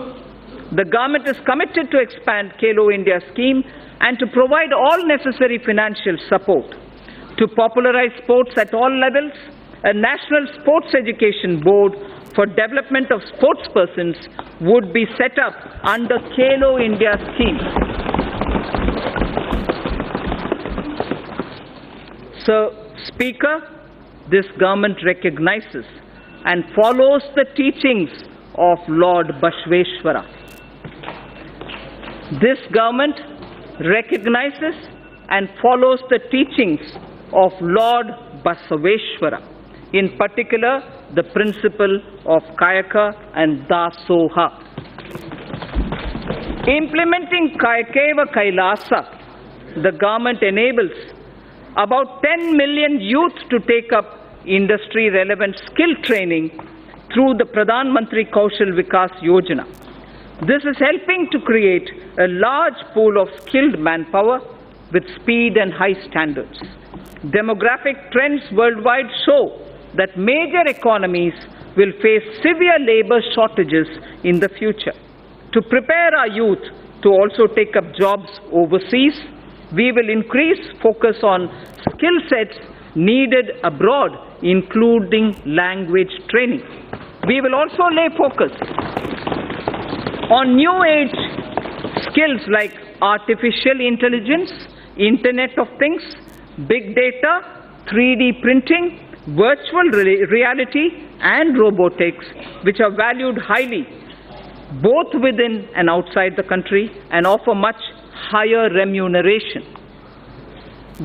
Speaker 1: The government is committed to expand Khelo India scheme and to provide all necessary financial support. To popularize sports at all levels, a national sports education board for development of sportspersons would be set up under Khelo India scheme. So, Speaker, this government recognizes and follows the teachings of Lord Bashveshwara. This government recognizes and follows the teachings of Lord Basaveshwara, in particular the principle of Kayaka and Dasoha. Implementing Kayakeva Kailasa, the government enables about 10 million youth to take up industry-relevant skill training through the Pradhan Mantri Kaushal Vikas Yojana. This is helping to create a large pool of skilled manpower with speed and high standards. Demographic trends worldwide show that major economies will face severe labor shortages in the future. To prepare our youth to also take up jobs overseas, we will increase focus on skill sets needed abroad, including language training. We will also lay focus on new age skill skills like artificial intelligence, Internet of Things, big data, 3D printing, virtual reality, and robotics, which are valued highly both within and outside the country and offer much higher remuneration.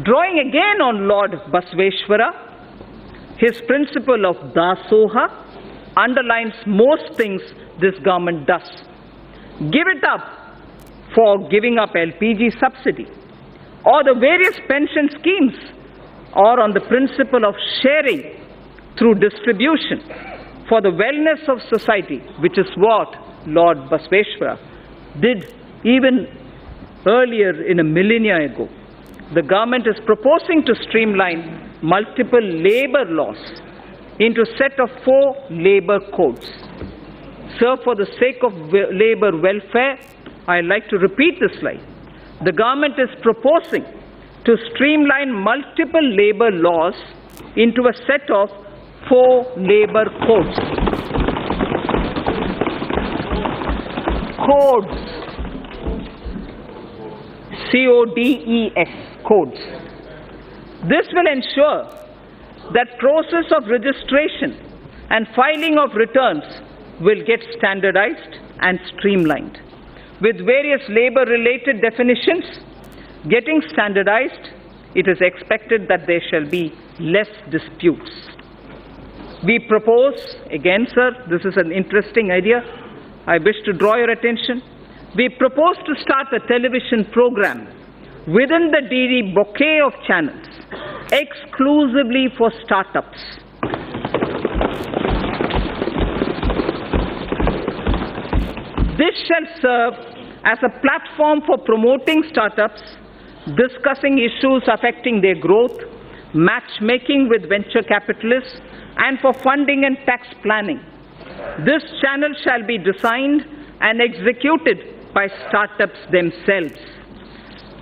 Speaker 1: Drawing again on Lord Basaveshwara, his principle of Dasoha underlines most things this government does. Give it up for giving up LPG subsidy, or the various pension schemes, or on the principle of sharing through distribution for the wellness of society, which is what Lord Basaveshwara did even earlier in a millennia ago. The government is proposing to streamline multiple labor laws into a set of 4 labor codes. Sir, for the sake of labor welfare, I'd like to repeat this slide. The government is proposing to streamline multiple labor laws into a set of 4 labor codes. Codes. C-O-D-E-S. Codes. This will ensure that process of registration and filing of returns will get standardized and streamlined. With various labor-related definitions getting standardized, it is expected that there shall be less disputes. We propose, again sir, this is an interesting idea, I wish to draw your attention. We propose to start a television program within the DD bouquet of channels exclusively for startups. This shall serve as a platform for promoting startups, discussing issues affecting their growth, matchmaking with venture capitalists, and for funding and tax planning. This channel shall be designed and executed by startups themselves.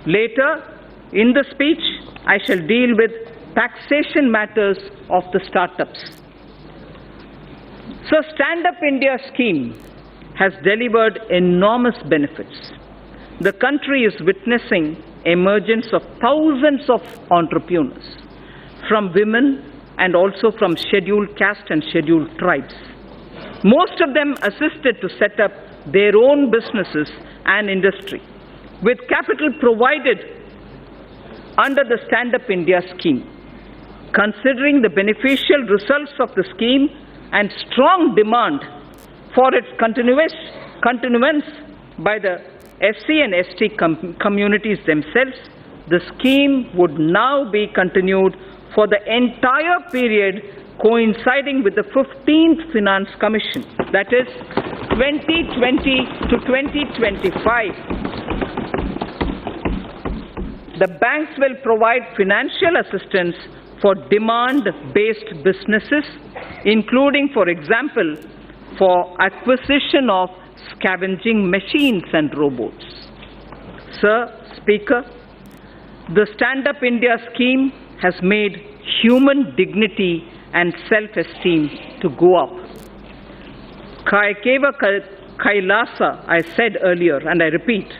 Speaker 1: Later, in the speech, I shall deal with taxation matters of the startups. So, Stand Up India scheme has delivered enormous benefits. The country is witnessing emergence of thousands of entrepreneurs, from women and also from scheduled caste and scheduled tribes. Most of them assisted to set up their own businesses and industry, with capital provided under the Stand Up India scheme. Considering the beneficial results of the scheme and strong demand for its continuance by the SC and ST communities themselves, the scheme would now be continued for the entire period coinciding with the 15th Finance Commission, that is 2020 to 2025. The banks will provide financial assistance for demand-based businesses, including, for example, for acquisition of scavenging machines and robots. Sir, Speaker, the Stand Up India scheme has made human dignity and self-esteem to go up. Kayakeva Kailasa, I said earlier, and I repeat,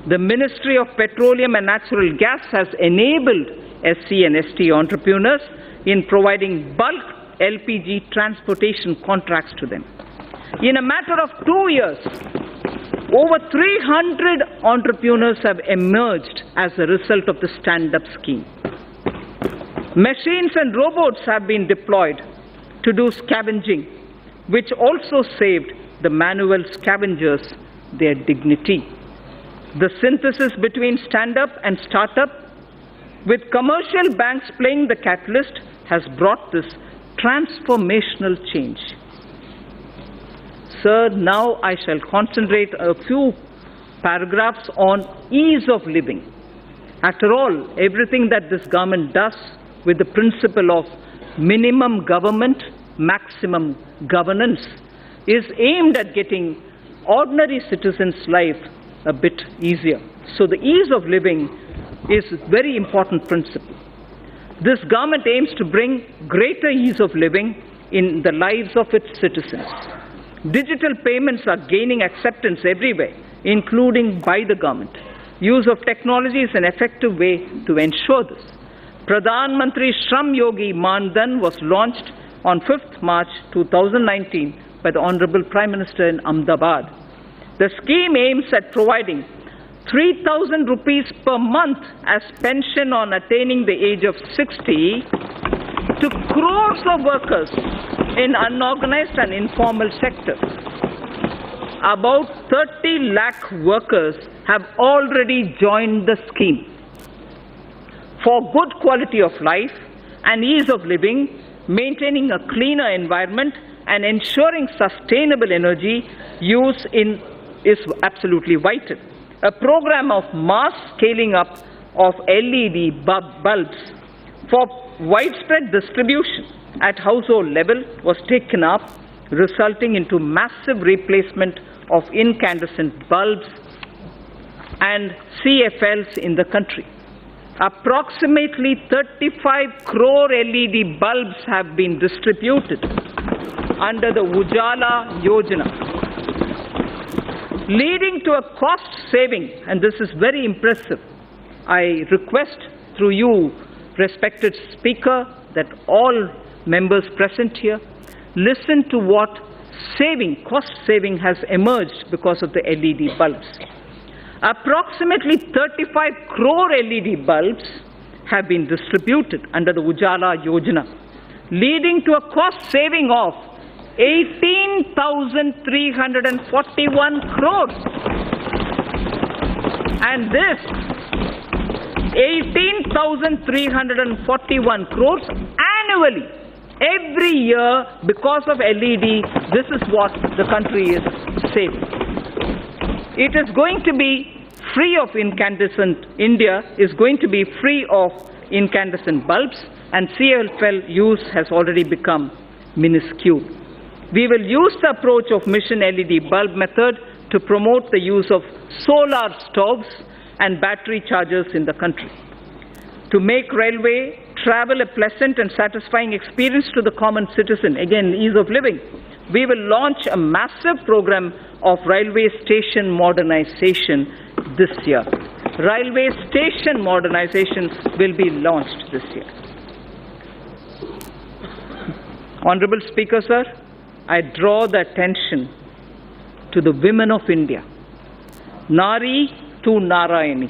Speaker 1: the Ministry of Petroleum and Natural Gas has enabled SC and ST entrepreneurs in providing bulk LPG transportation contracts to them. In a matter of 2 years, over 300 entrepreneurs have emerged as a result of the stand-up scheme. Machines and robots have been deployed to do scavenging, which also saved the manual scavengers their dignity. The synthesis between stand-up and start-up, with commercial banks playing the catalyst, has brought this transformational change. Sir, now I shall concentrate a few paragraphs on ease of living. After all, everything that this government does with the principle of minimum government, maximum governance is aimed at getting ordinary citizens' life a bit easier. So the ease of living is a very important principle. This government aims to bring greater ease of living in the lives of its citizens. Digital payments are gaining acceptance everywhere, including by the government. Use of technology is an effective way to ensure this. Pradhan Mantri Shram Yogi Man Dhan was launched on 5th March 2019 by the Honorable Prime Minister in Ahmedabad. The scheme aims at providing 3,000 rupees per month as pension on attaining the age of 60 to crores of workers in unorganized and informal sectors. About 30 lakh workers have already joined the scheme. For good quality of life and ease of living, maintaining a cleaner environment and ensuring sustainable energy use is absolutely vital. A program of mass scaling up of LED bulbs for widespread distribution at household level was taken up, resulting into massive replacement of incandescent bulbs and CFLs in the country. Approximately 35 crore LED bulbs have been distributed under the Ujala Yojana, leading to a cost saving, and this is very impressive. I request through you, respected Speaker, that all members present here listen to what cost saving has emerged because of the LED bulbs. Approximately 35 crore LED bulbs have been distributed under the Ujala Yojana, leading to a cost saving of 18,341 crores. And this 18,341 crores annually, every year, because of LED, this is what the country is saving. It is going to be free of incandescent, India is going to be free of incandescent bulbs, and CFL use has already become minuscule. We will use the approach of mission LED bulb method to promote the use of solar stoves and battery chargers in the country. To make railway travel a pleasant and satisfying experience to the common citizen, again, ease of living, we will launch a massive program of railway station modernization this year. Railway station modernization will be launched this year. Honorable Speaker, sir, I draw the attention to the women of India. Nari to Narayani.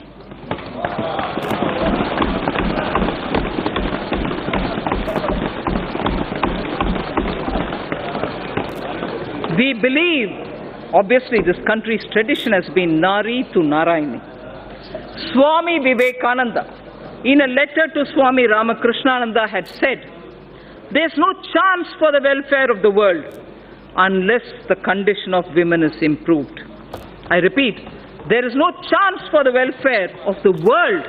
Speaker 1: We believe, obviously this country's tradition has been Nari to Narayani. Swami Vivekananda, in a letter to Swami Ramakrishnananda, had said, "There's no chance for the welfare of the world unless the condition of women is improved." I repeat, there is no chance for the welfare of the world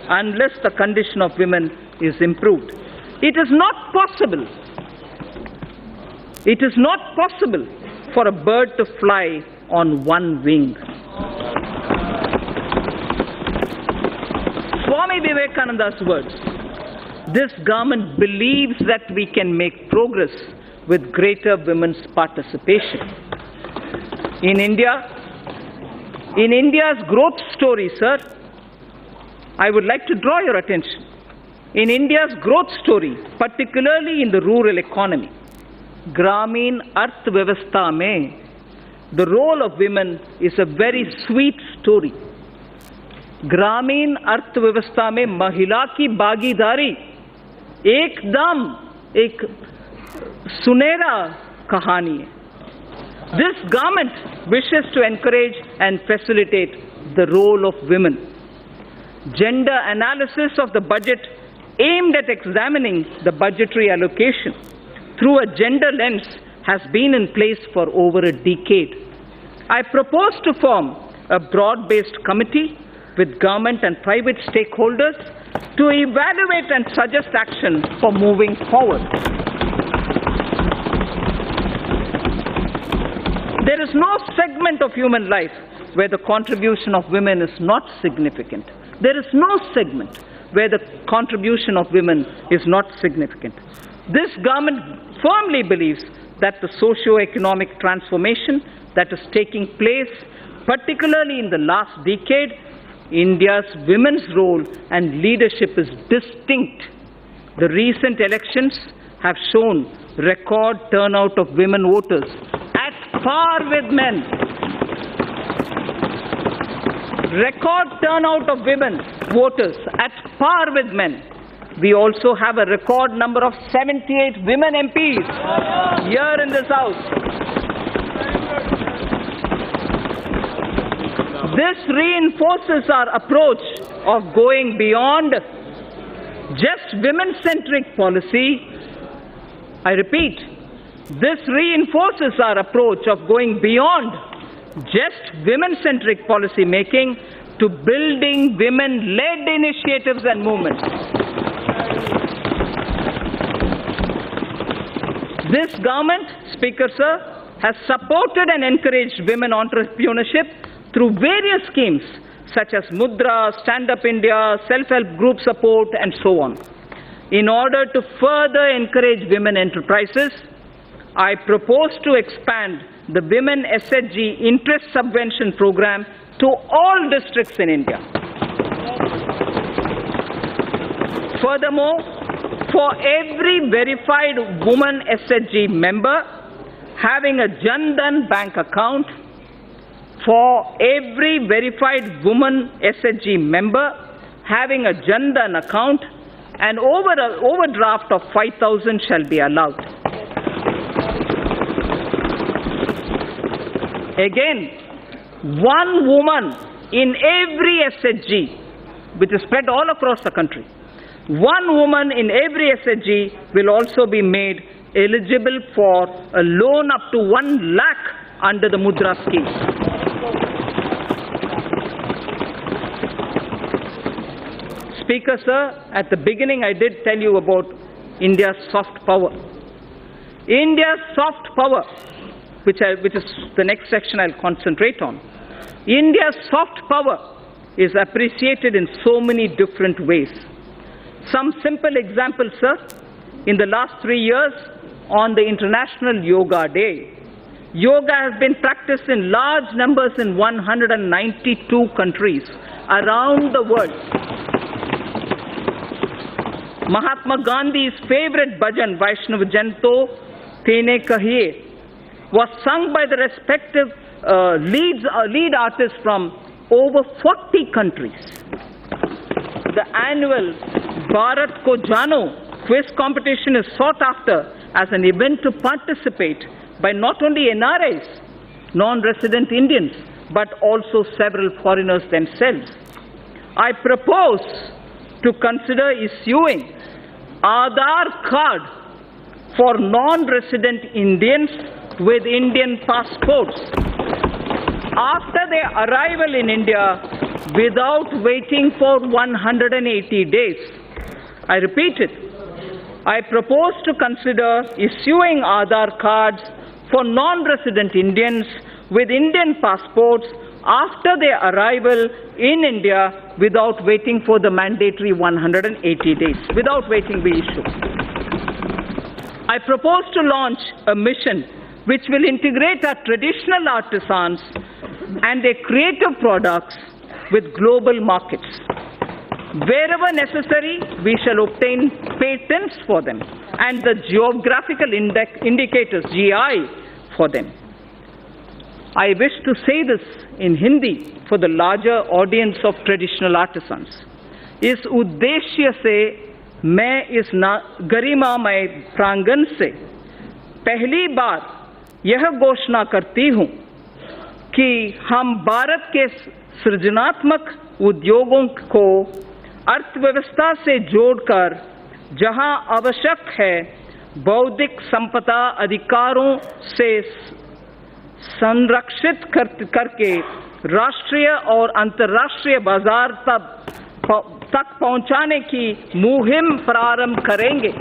Speaker 1: unless the condition of women is improved. It is not possible. It is not possible for a bird to fly on one wing. Swami Vivekananda's words. This government believes that we can make progress with greater women's participation. In India's growth story, sir, I would like to draw your attention. In India's growth story, particularly in the rural economy, Gramin Arthvyavastha mein, the role of women is a very sweet story. Gramin Arthvyavastha mein Mahila ki Bhagidari ekdam ek sunera kahani hai. This government wishes to encourage and facilitate the role of women. Gender analysis of the budget aimed at examining the budgetary allocation through a gender lens has been in place for over a decade. I propose to form a broad-based committee with government and private stakeholders to evaluate and suggest action for moving forward. There is no segment of human life where the contribution of women is not significant. There is no segment where the contribution of women is not significant. This government firmly believes that the socio-economic transformation that is taking place particularly in the last decade, India's women's role and leadership is distinct. The recent elections have shown record turnout of women voters at par with men. Record turnout of women voters at par with men. We also have a record number of 78 women MPs here in this House. This reinforces our approach of going beyond just women-centric policy. I repeat, this reinforces our approach of going beyond just women-centric policy making to building women-led initiatives and movements. This government, Speaker Sir, has supported and encouraged women entrepreneurship through various schemes such as Mudra, Stand Up India, self-help group support, and so on. In order to further encourage women enterprises, I propose to expand the Women SHG Interest Subvention Program to all districts in India. Furthermore, for every verified woman SHG member having a Jan Dhan bank account, for every verified woman SHG member having a Jan Dhan account, an overdraft of 5,000 shall be allowed. Again, one woman in every SHG, which is spread all across the country, one woman in every SHG will also be made eligible for a loan up to 1 lakh under the Mudra scheme. Speaker Sir, at the beginning I did tell you about India's soft power. India's soft power, which is the next section I'll concentrate on. India's soft power is appreciated in so many different ways. Some simple examples, sir. In the last 3 years, on the International Yoga Day, yoga has been practiced in large numbers in 192 countries around the world. Mahatma Gandhi's favorite bhajan, Vaishnav Janto Tene Kahiye, was sung by the respective lead artists from over 40 countries. The annual Bharat Ko Jano quiz competition is sought after as an event to participate by not only NRIs, non-resident Indians, but also several foreigners themselves. I propose to consider issuing Aadhaar card for non-resident Indians with Indian passports after their arrival in India without waiting for 180 days. I repeat it. I propose to consider issuing Aadhaar cards for non-resident Indians with Indian passports after their arrival in India without waiting for the mandatory 180 days. Without waiting, we issue. I propose to launch a mission which will integrate our traditional artisans and their creative products with global markets. Wherever necessary, we shall obtain patents for them and the geographical indicators, GI, for them. I wish to say this in Hindi for the larger audience of traditional artisans. इस उद्देश्य से मैं इस गरिमामय प्रांगण से पहली बार यह घोषणा करती हूँ कि हम भारत के सृजनात्मक उद्योगों को अर्थव्यवस्था से जोड़कर जहां आवश्यक है बौद्धिक संपदा अधिकारों से संरक्षित करके राष्ट्रीय और अंतर्राष्ट्रीय बाजार तक पहुंचाने की मुहिम प्रारंभ करेंगे।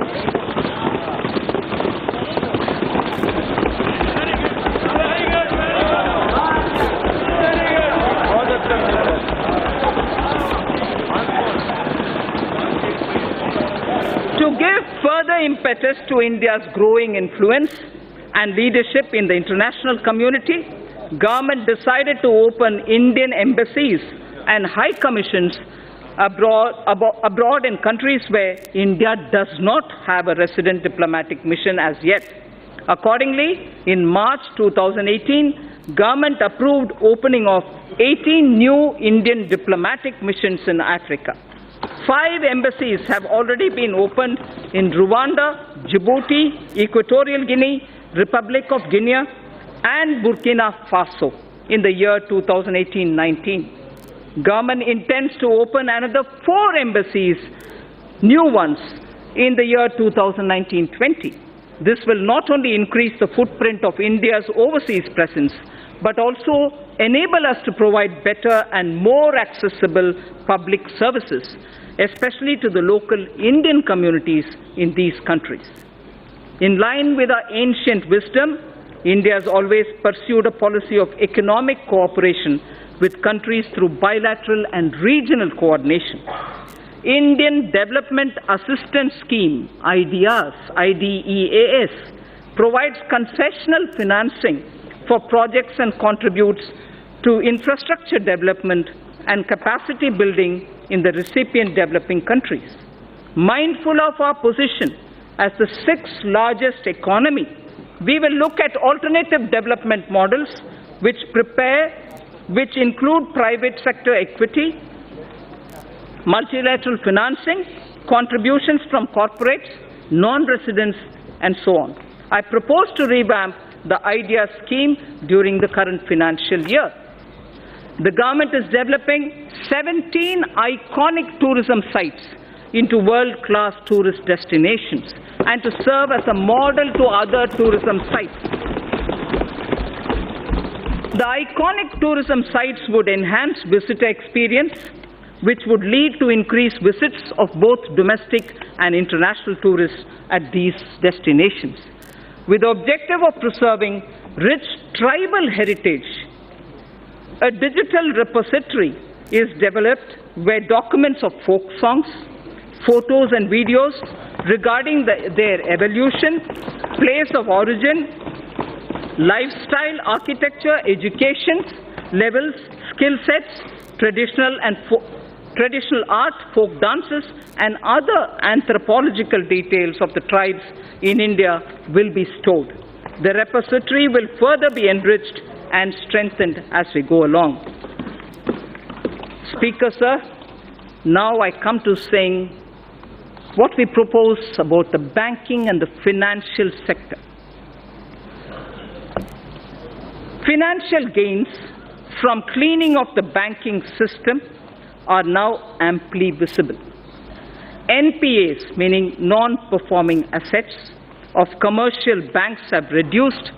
Speaker 1: To give further impetus to India's growing influence and leadership in the international community, government decided to open Indian embassies and high commissions abroad in countries where India does not have a resident diplomatic mission as yet. Accordingly, in March 2018, government approved opening of 18 new Indian diplomatic missions in Africa. 5 embassies have already been opened in Rwanda, Djibouti, Equatorial Guinea, Republic of Guinea, and Burkina Faso in the year 2018-19. Government intends to open another 4 embassies, new ones, in the year 2019-20. This will not only increase the footprint of India's overseas presence, but also enable us to provide better and more accessible public services, especially to the local Indian communities in these countries. In line with our ancient wisdom, India has always pursued a policy of economic cooperation with countries through bilateral and regional coordination. Indian Development Assistance Scheme, IDEAS, provides concessional financing for projects and contributes to infrastructure development and capacity building in the recipient developing countries. Mindful of our position as the 6th largest economy, we will look at alternative development models which include private sector equity, multilateral financing, contributions from corporates, non-residents, and so on. I propose to revamp the IDEA scheme during the current financial year. The government is developing 17 iconic tourism sites into world-class tourist destinations and to serve as a model to other tourism sites. The iconic tourism sites would enhance visitor experience, which would lead to increased visits of both domestic and international tourists at these destinations. With the objective of preserving rich tribal heritage, a digital repository is developed where documents of folk songs, photos and videos regarding their evolution, place of origin, lifestyle, architecture, education levels, skill sets, traditional art, folk dances, and other anthropological details of the tribes in India will be stored. The repository will further be enriched and strengthened as we go along. Speaker, sir, now I come to saying what we propose about the banking and the financial sector. Financial gains from cleaning of the banking system are now amply visible. NPAs, meaning non-performing assets, of commercial banks have reduced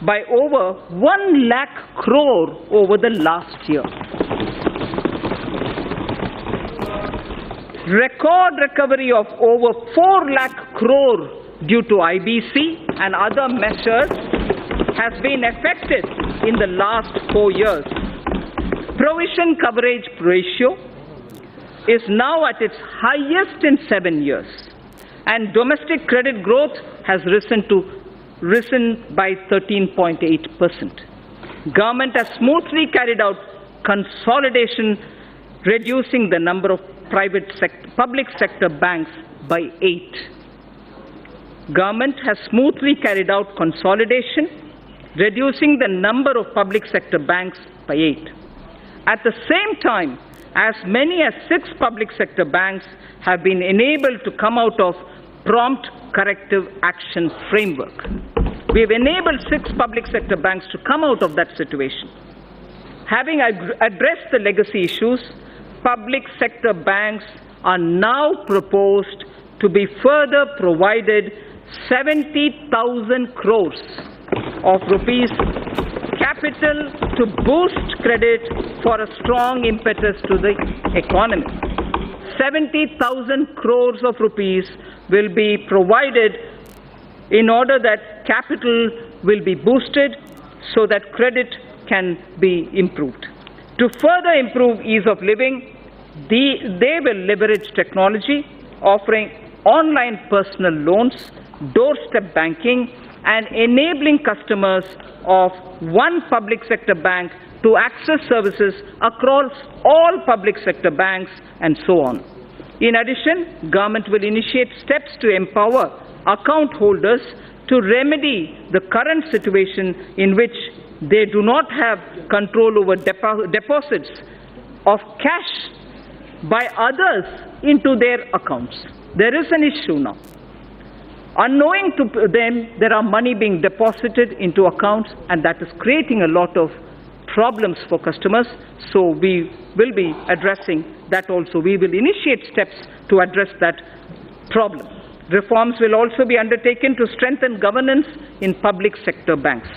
Speaker 1: by over 1 lakh crore over the last year. Record recovery of over 4 lakh crore due to IBC and other measures has been effected in the last 4 years. Provision coverage ratio is now at its highest in 7 years, and domestic credit growth has risen by 13.8%. Government has smoothly carried out consolidation, reducing the number of public sector banks by 8. Government has smoothly carried out consolidation, reducing the number of public sector banks by 8. At the same time, as many as 6 public sector banks have been enabled to come out of prompt corrective action framework. We have enabled 6 public sector banks to come out of that situation. Having addressed the legacy issues, public sector banks are now proposed to be further provided 70,000 crores of rupees capital to boost credit for a strong impetus to the economy. 70,000 crores of rupees will be provided in order that capital will be boosted so that credit can be improved. To further improve ease of living, they will leverage technology, offering online personal loans, doorstep banking, and enabling customers of one public sector bank to access services across all public sector banks and so on. In addition, government will initiate steps to empower account holders to remedy the current situation in which they do not have control over deposits of cash by others into their accounts. There is an issue now. Unknowing to them, there are money being deposited into accounts, and that is creating a lot of problems for customers. So we will be addressing that also. We will initiate steps to address that problem. Reforms will also be undertaken to strengthen governance in public sector banks.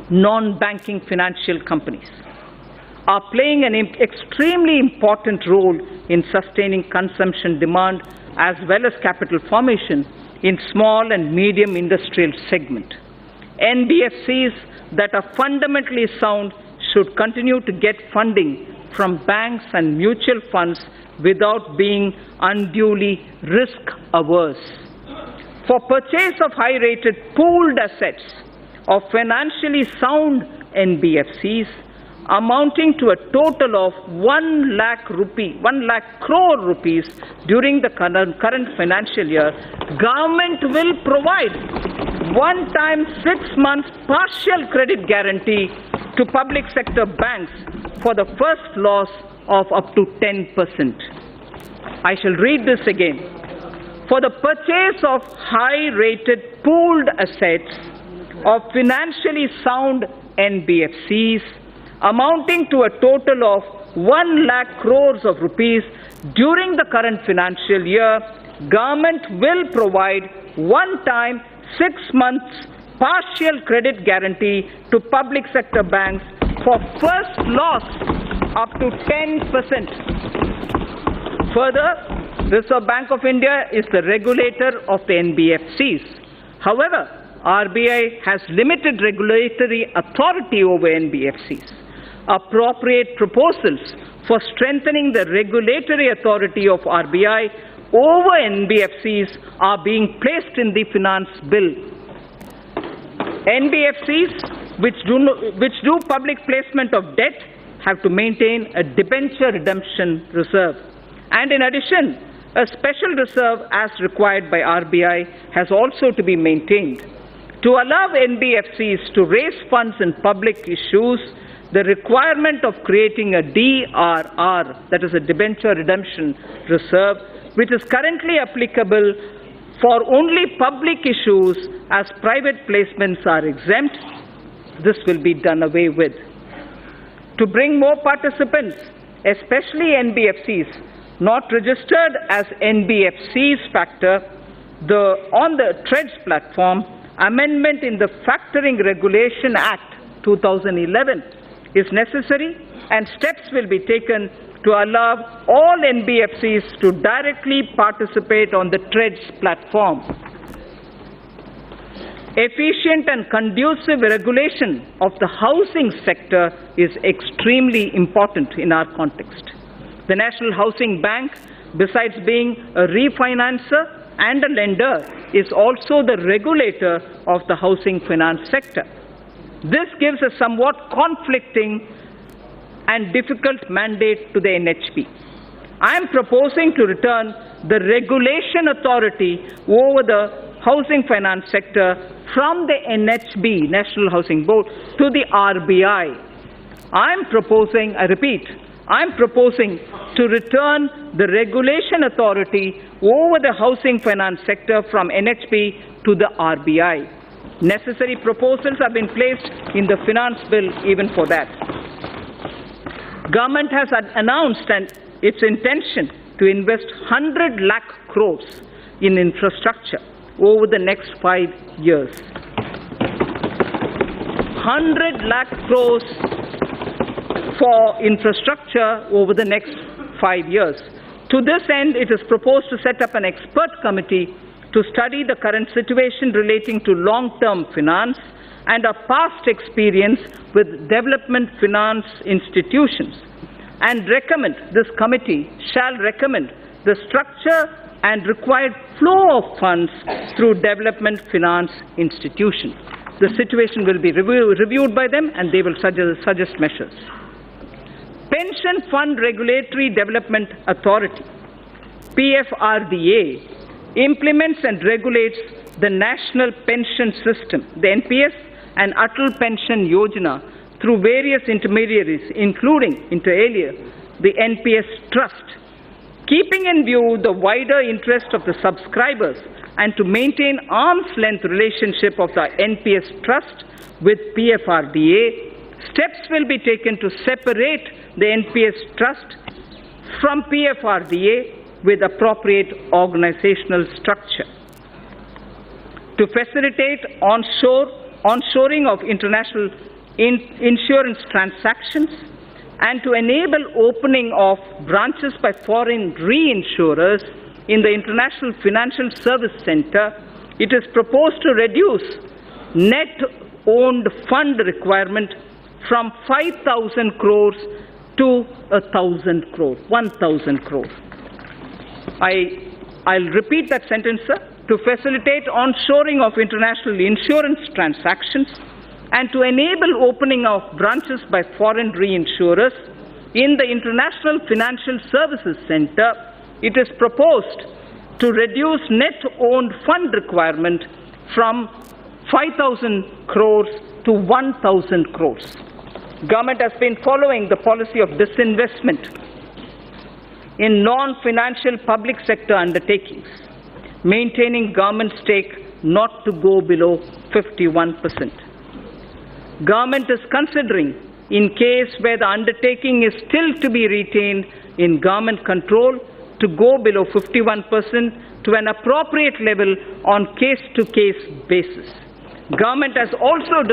Speaker 1: Non-banking financial companies are playing an extremely important role in sustaining consumption demand as well as capital formation in small and medium industrial segment. NBFCs that are fundamentally sound should continue to get funding from banks and mutual funds without being unduly risk-averse. For purchase of high-rated pooled assets of financially sound NBFCs amounting to a total of 1 lakh crore rupees during the current financial year, government will provide one-time 6 months partial credit guarantee to public sector banks for the first loss of up to 10%. I shall read this again. For the purchase of high-rated pooled assets of financially sound NBFCs amounting to a total of 1 lakh crores of rupees during the current financial year, government will provide one-time 6 months partial credit guarantee to public sector banks for first loss up to 10%. Further, Reserve Bank of India is the regulator of the NBFCs. However, RBI has limited regulatory authority over NBFCs. Appropriate proposals for strengthening the regulatory authority of RBI over NBFCs are being placed in the finance bill. NBFCs which do public placement of debt have to maintain a debenture redemption reserve. And in addition, a special reserve as required by RBI has also to be maintained. To allow NBFCs to raise funds in public issues, the requirement of creating a DRR, that is a debenture redemption reserve, which is currently applicable for only public issues as private placements are exempt, this will be done away with. To bring more participants, especially NBFCs not registered as NBFCs factor, on the TREDS platform, amendment in the Factoring Regulation Act 2011 is necessary, and steps will be taken to allow all NBFCs to directly participate on the TREDS platform. Efficient and conducive regulation of the housing sector is extremely important in our context. The National Housing Bank, besides being a refinancer and a lender, is also the regulator of the housing finance sector. This gives a somewhat conflicting and difficult mandate to the NHB. I am proposing to return the regulation authority over the housing finance sector from the NHB, National Housing Board, to the RBI. I am proposing to return the regulation authority over the housing finance sector from NHB to the RBI. Necessary proposals have been placed in the finance bill even for that. Government has announced its intention to invest 100 lakh crores in infrastructure over the next 5 years. 100 lakh crores for infrastructure over the next 5 years. To this end, it is proposed to set up an expert committee to study the current situation relating to long-term finance and our past experience with development finance institutions, and this committee shall recommend the structure and required flow of funds through development finance institutions. The situation will be reviewed by them, and they will suggest measures. Pension Fund Regulatory Development Authority, PFRDA, implements and regulates the National Pension System, the NPS, and Atal Pension Yojana through various intermediaries, including, inter alia, the NPS Trust, keeping in view the wider interest of the subscribers and to maintain arm's-length relationship of the NPS Trust with PFRDA. Steps will be taken to separate the NPS Trust from PFRDA with appropriate organizational structure. To facilitate onshoring of international insurance transactions and to enable opening of branches by foreign reinsurers in the International Financial Service Center, it is proposed to reduce net owned fund requirement from 5,000 crores to 1,000 crores, 1,000 crores. I'll repeat that sentence, sir. To facilitate onshoring of international insurance transactions and to enable opening of branches by foreign reinsurers in the International Financial Services Center, it is proposed to reduce net owned fund requirement from 5,000 crores to 1,000 crores. Government has been following the policy of disinvestment in non-financial public sector undertakings, maintaining government stake not to go below 51%. Government is considering, in case where the undertaking is still to be retained in government control, to go below 51% to an appropriate level on case-to-case basis. Government has also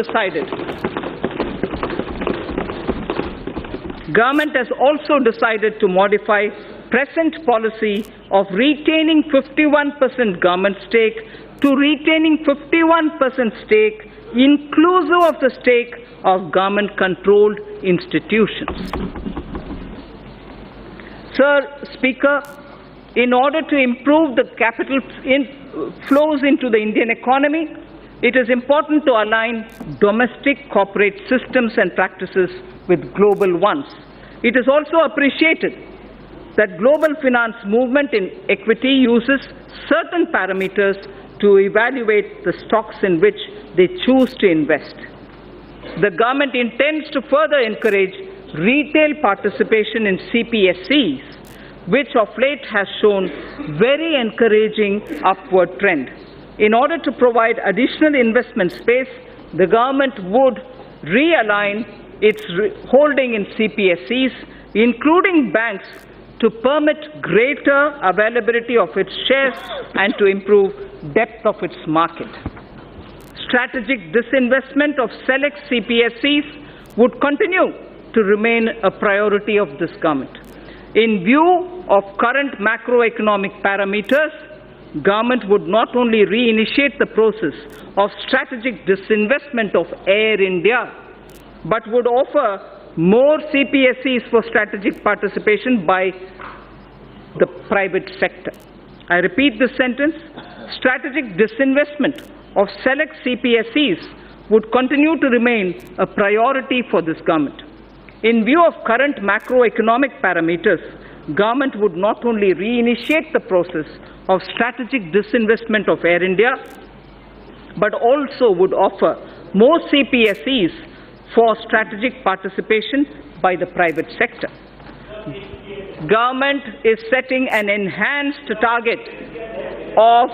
Speaker 1: decided to modify present policy of retaining 51% government stake to retaining 51% stake inclusive of the stake of government-controlled institutions. Sir Speaker, in order to improve the capital flows into the Indian economy, it is important to align domestic corporate systems and practices with global ones. It is also appreciated that global finance movement in equity uses certain parameters to evaluate the stocks in which they choose to invest. The government intends to further encourage retail participation in CPSEs, which of late has shown very encouraging upward trend. In order to provide additional investment space, the government would realign its holding in CPSEs, including banks, to permit greater availability of its shares and to improve depth of its market. Strategic disinvestment of select CPSEs would continue to remain a priority of this government. In view of current macroeconomic parameters, government would not only reinitiate the process of strategic disinvestment of Air India, but would offer more CPSEs for strategic participation by the private sector. I repeat this sentence. Strategic disinvestment of select CPSEs would continue to remain a priority for this government. In view of current macroeconomic parameters, government would not only reinitiate the process of strategic disinvestment of Air India, but also would offer more CPSEs for strategic participation by the private sector. Government is setting an enhanced target of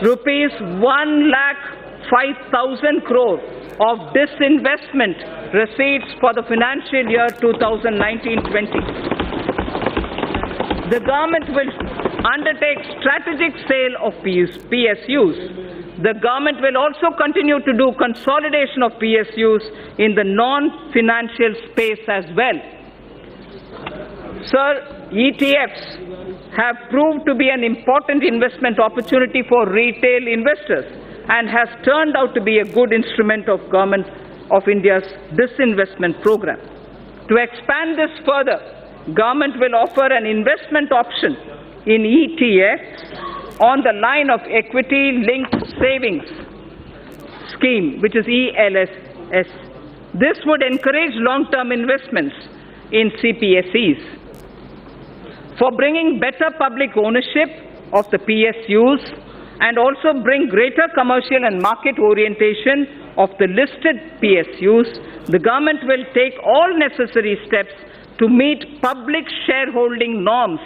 Speaker 1: rupees 1,05,000 crore of disinvestment receipts for the financial year 2019-20. The government will undertake strategic sale of PSUs. The government will also continue to do consolidation of PSUs in the non-financial space as well. Sir, ETFs have proved to be an important investment opportunity for retail investors and has turned out to be a good instrument of Government of India's disinvestment program. To expand this further, government will offer an investment option in ETF on the line of equity-linked savings scheme, which is ELSS. This would encourage long-term investments in CPSEs. For bringing better public ownership of the PSUs and also bring greater commercial and market orientation of the listed PSUs, the government will take all necessary steps to meet public shareholding norms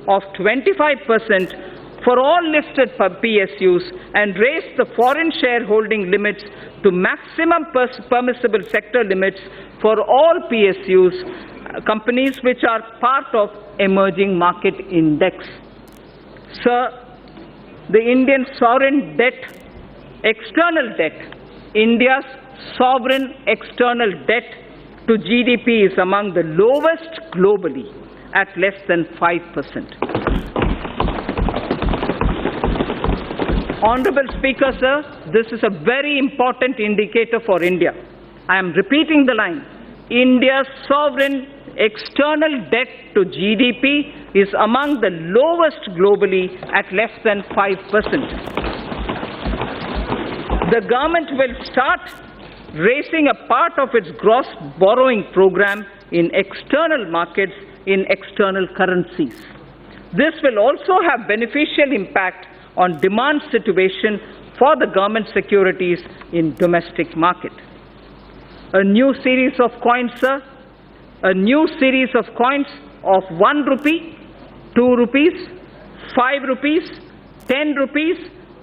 Speaker 1: of 25% for all listed PSUs and raise the foreign shareholding limits to maximum permissible sector limits for all PSUs, companies which are part of emerging market index. Sir, the Indian sovereign debt, external debt, India's sovereign external debt to GDP is among the lowest globally at less than 5%. Honorable Speaker, sir, this is a very important indicator for India. I am repeating the line. India's sovereign external debt to GDP is among the lowest globally at less than 5%. The government will start raising a part of its gross borrowing program in external markets in external currencies. This will also have beneficial impact on demand situation for the government securities in domestic market. A new series of coins, sir, a new series of coins of 1 rupee, 2 rupees, 5 rupees, 10 rupees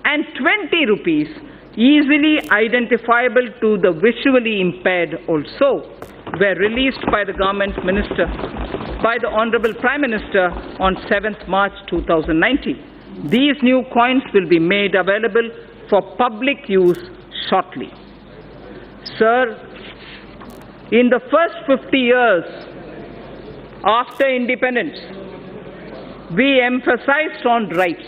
Speaker 1: and 20 rupees, easily identifiable to the visually impaired also, were released by the government minister, by the Honorable Prime Minister on 7th March 2019. These new coins will be made available for public use shortly. Sir, in the first 50 years after independence, we emphasized on rights.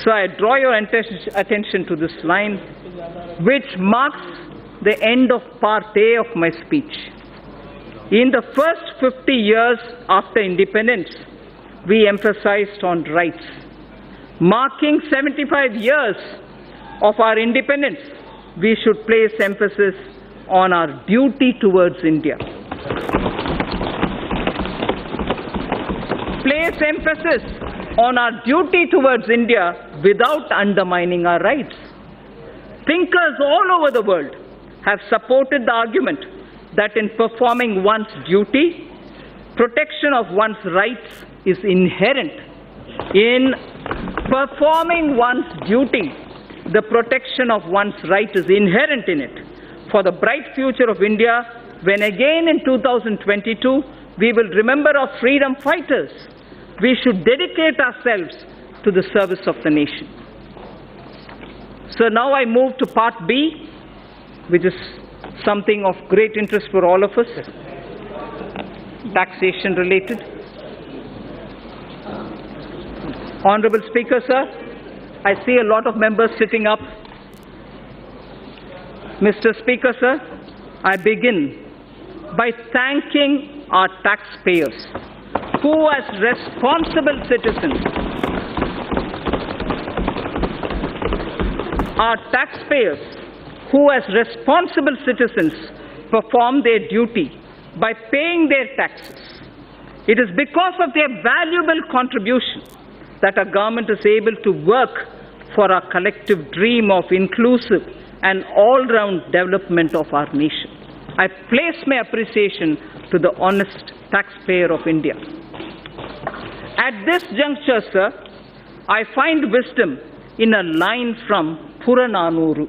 Speaker 1: So I draw your attention to this line, which marks the end of part A of my speech. In the first 50 years after independence, we emphasized on rights. Marking 75 years of our independence, we should place emphasis on our duty towards India. Place emphasis on our duty towards India without undermining our rights. Thinkers all over the world have supported the argument that in performing one's duty, protection of one's rights is inherent. In performing one's duty, the protection of one's right is inherent in it. For the bright future of India, when again in 2022 we will remember our freedom fighters, we should dedicate ourselves to the service of the nation. So now I move to part B, which is something of great interest for all of us, taxation related. Honorable Speaker, sir, I see a lot of members sitting up. Mr. Speaker, sir, I begin by thanking our taxpayers who, as responsible citizens, perform their duty by paying their taxes. It is because of their valuable contribution that our government is able to work for our collective dream of inclusive and all-round development of our nation. I place my appreciation to the honest taxpayer of India. At this juncture, sir, I find wisdom in a line from Purananuru,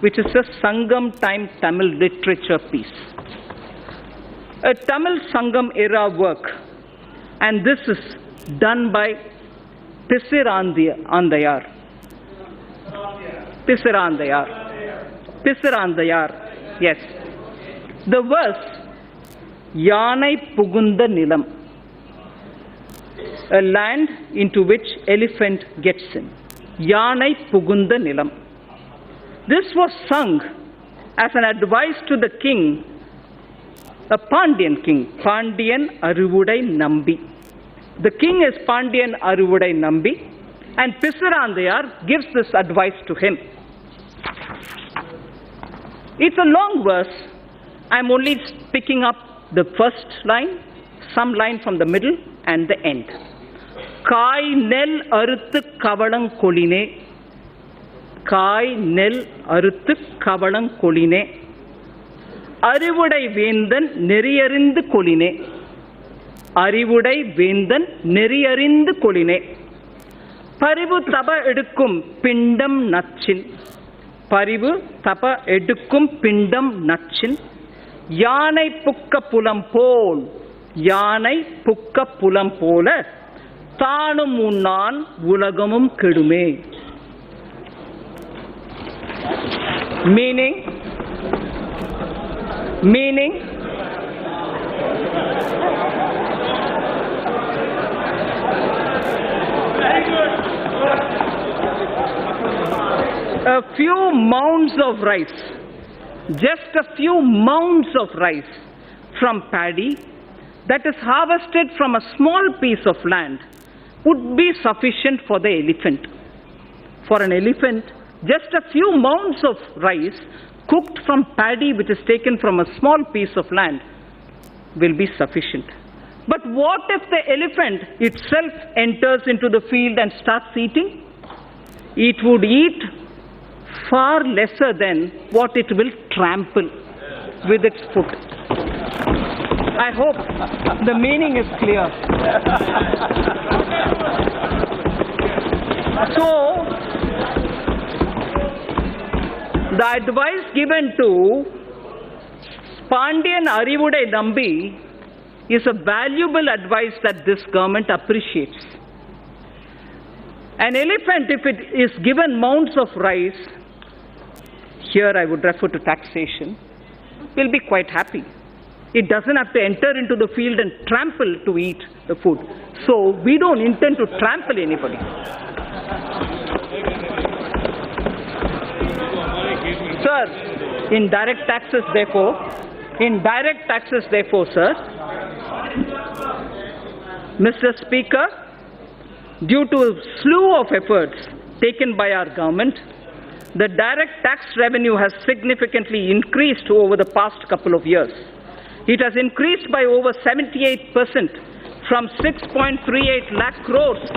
Speaker 1: which is a Sangam time Tamil literature piece. A Tamil Sangam era work, and this is done by Pisirandayar, yes. The verse, Yanai Pugunda Nilam, a land into which elephant gets in. Yanai Pugunda Nilam. This was sung as an advice to the king, a Pandyan king, Pandyan Aruvudai Nambi. The king is Pandian Aruvudai Nambi, and Pisirandayar gives this advice to him. It's a long verse. I'm only picking up the first line, some line from the middle, and the end. Kai nel aruthu kavalang koline. Kai nel aruthu kavalang koline. Arivudai vendan neriyarindhu koline. Arivudai vendan neriyarindhu koline. Parivu taba edukkum pindam natchin. Parivu taba edukkum pindam natchin. Yanai pukka pulam pol. Yanai pukka pulam pola. Thanum unnan ulagamum kedume. Meaning, a few mounds of rice, just a few mounds of rice from paddy that is harvested from a small piece of land would be sufficient for the elephant. For an elephant, just a few mounds of rice cooked from paddy which is taken from a small piece of land will be sufficient. But what if the elephant itself enters into the field and starts eating? It would eat far lesser than what it will trample with its foot. I hope the meaning is clear. So, the advice given to Pandian Arivudai Nambi is a valuable advice that this government appreciates. An elephant, if it is given mounds of rice, here I would refer to taxation, will be quite happy. It doesn't have to enter into the field and trample to eat the food. So we don't intend to trample anybody. Sir, indirect taxes therefore, sir, Mr. Speaker, due to a slew of efforts taken by our government, the direct tax revenue has significantly increased over the past couple of years. It has increased by over 78% from 6.38 lakh crores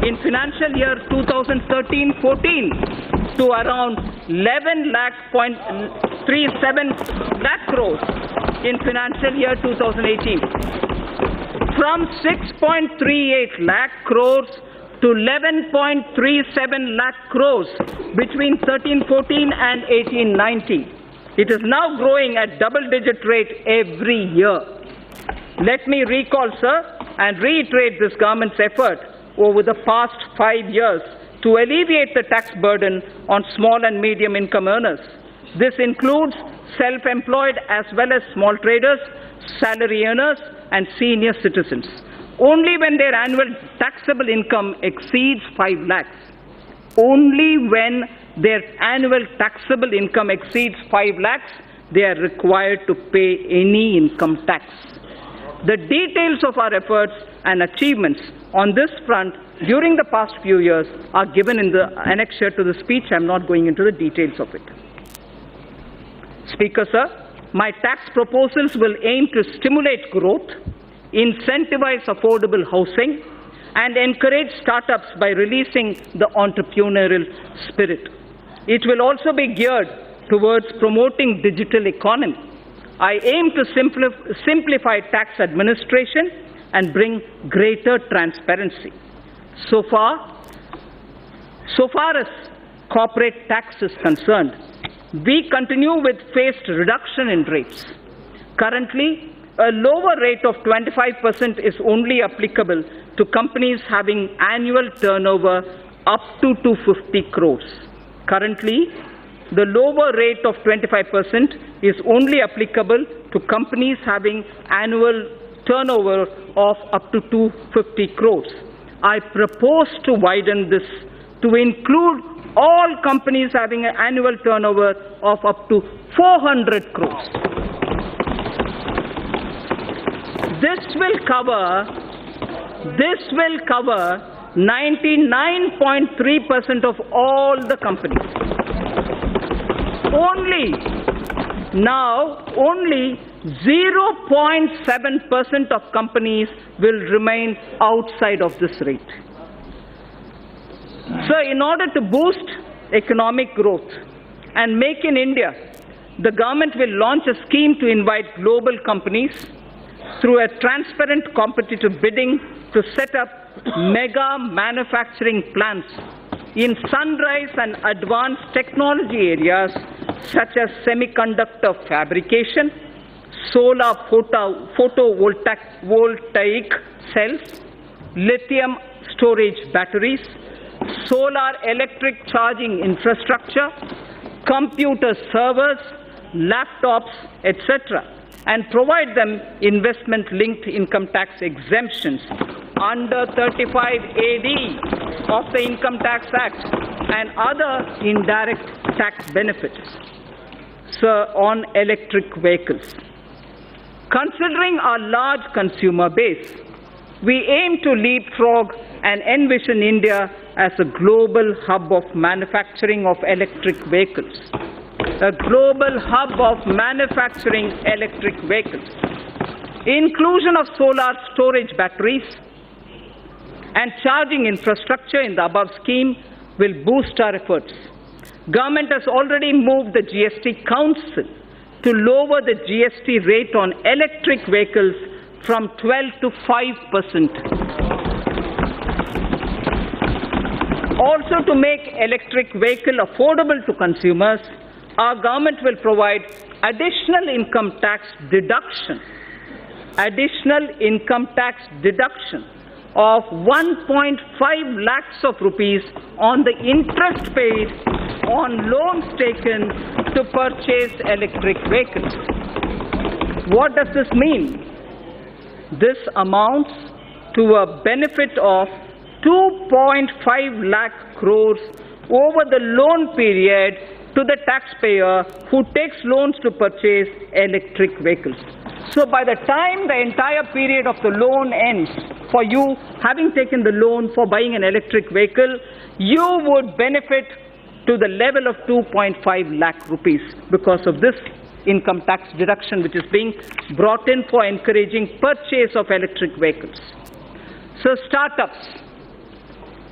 Speaker 1: in financial year 2013-14 to around 11.37 lakh crores in financial year 2018. From 6.38 lakh crores to 11.37 lakh crores between 13-14 and 18-19. It is now growing at double-digit rate every year. Let me recall, sir, and reiterate this government's effort over the past 5 years to alleviate the tax burden on small and medium income earners. This includes self-employed as well as small traders, salary earners, and senior citizens. Only when their annual taxable income exceeds 5 lakhs, only when their annual taxable income exceeds 5 lakhs, they are required to pay any income tax. The details of our efforts and achievements on this front during the past few years are given in the annexure to the speech. I am not going into the details of it. Speaker, sir, my tax proposals will aim to stimulate growth, incentivize affordable housing, and encourage startups by releasing the entrepreneurial spirit. It will also be geared towards promoting digital economy. I aim to simplify tax administration and bring greater transparency. So far as corporate tax is concerned, we continue with phased reduction in rates. Currently, a lower rate of 25% is only applicable to companies having annual turnover up to 250 crores. Currently, the lower rate of 25% is only applicable to companies having annual turnover of up to 250 crores. I propose to widen this to include all companies having an annual turnover of up to 400 crores. This will cover This will cover 99.3% of all the companies. Only 0.7% of companies will remain outside of this rate. So in order to boost economic growth and make in India, the government will launch a scheme to invite global companies through a transparent competitive bidding to set up mega manufacturing plants in sunrise and advanced technology areas such as semiconductor fabrication, solar photovoltaic cells, lithium storage batteries, solar electric charging infrastructure, computer servers, laptops, etc., and provide them investment-linked income tax exemptions under 35AD of the Income Tax Act and other indirect tax benefits. So, on electric vehicles. Considering our large consumer base, we aim to leapfrog and envision India as a global hub of manufacturing of electric vehicles. A global hub of manufacturing electric vehicles. Inclusion of solar storage batteries and charging infrastructure in the above scheme will boost our efforts. Government has already moved the GST Council to lower the GST rate on electric vehicles from 12 to 5%. Also, to make electric vehicle affordable to consumers, our government will provide additional income tax deduction of 1.5 lakhs of rupees on the interest paid on loans taken to purchase electric vehicles. What does this mean? This amounts to a benefit of 2.5 lakh crores over the loan period to the taxpayer who takes loans to purchase electric vehicles. So by the time the entire period of the loan ends, for you having taken the loan for buying an electric vehicle, you would benefit to the level of 2.5 lakh rupees because of this income tax deduction which is being brought in for encouraging purchase of electric vehicles. So startups,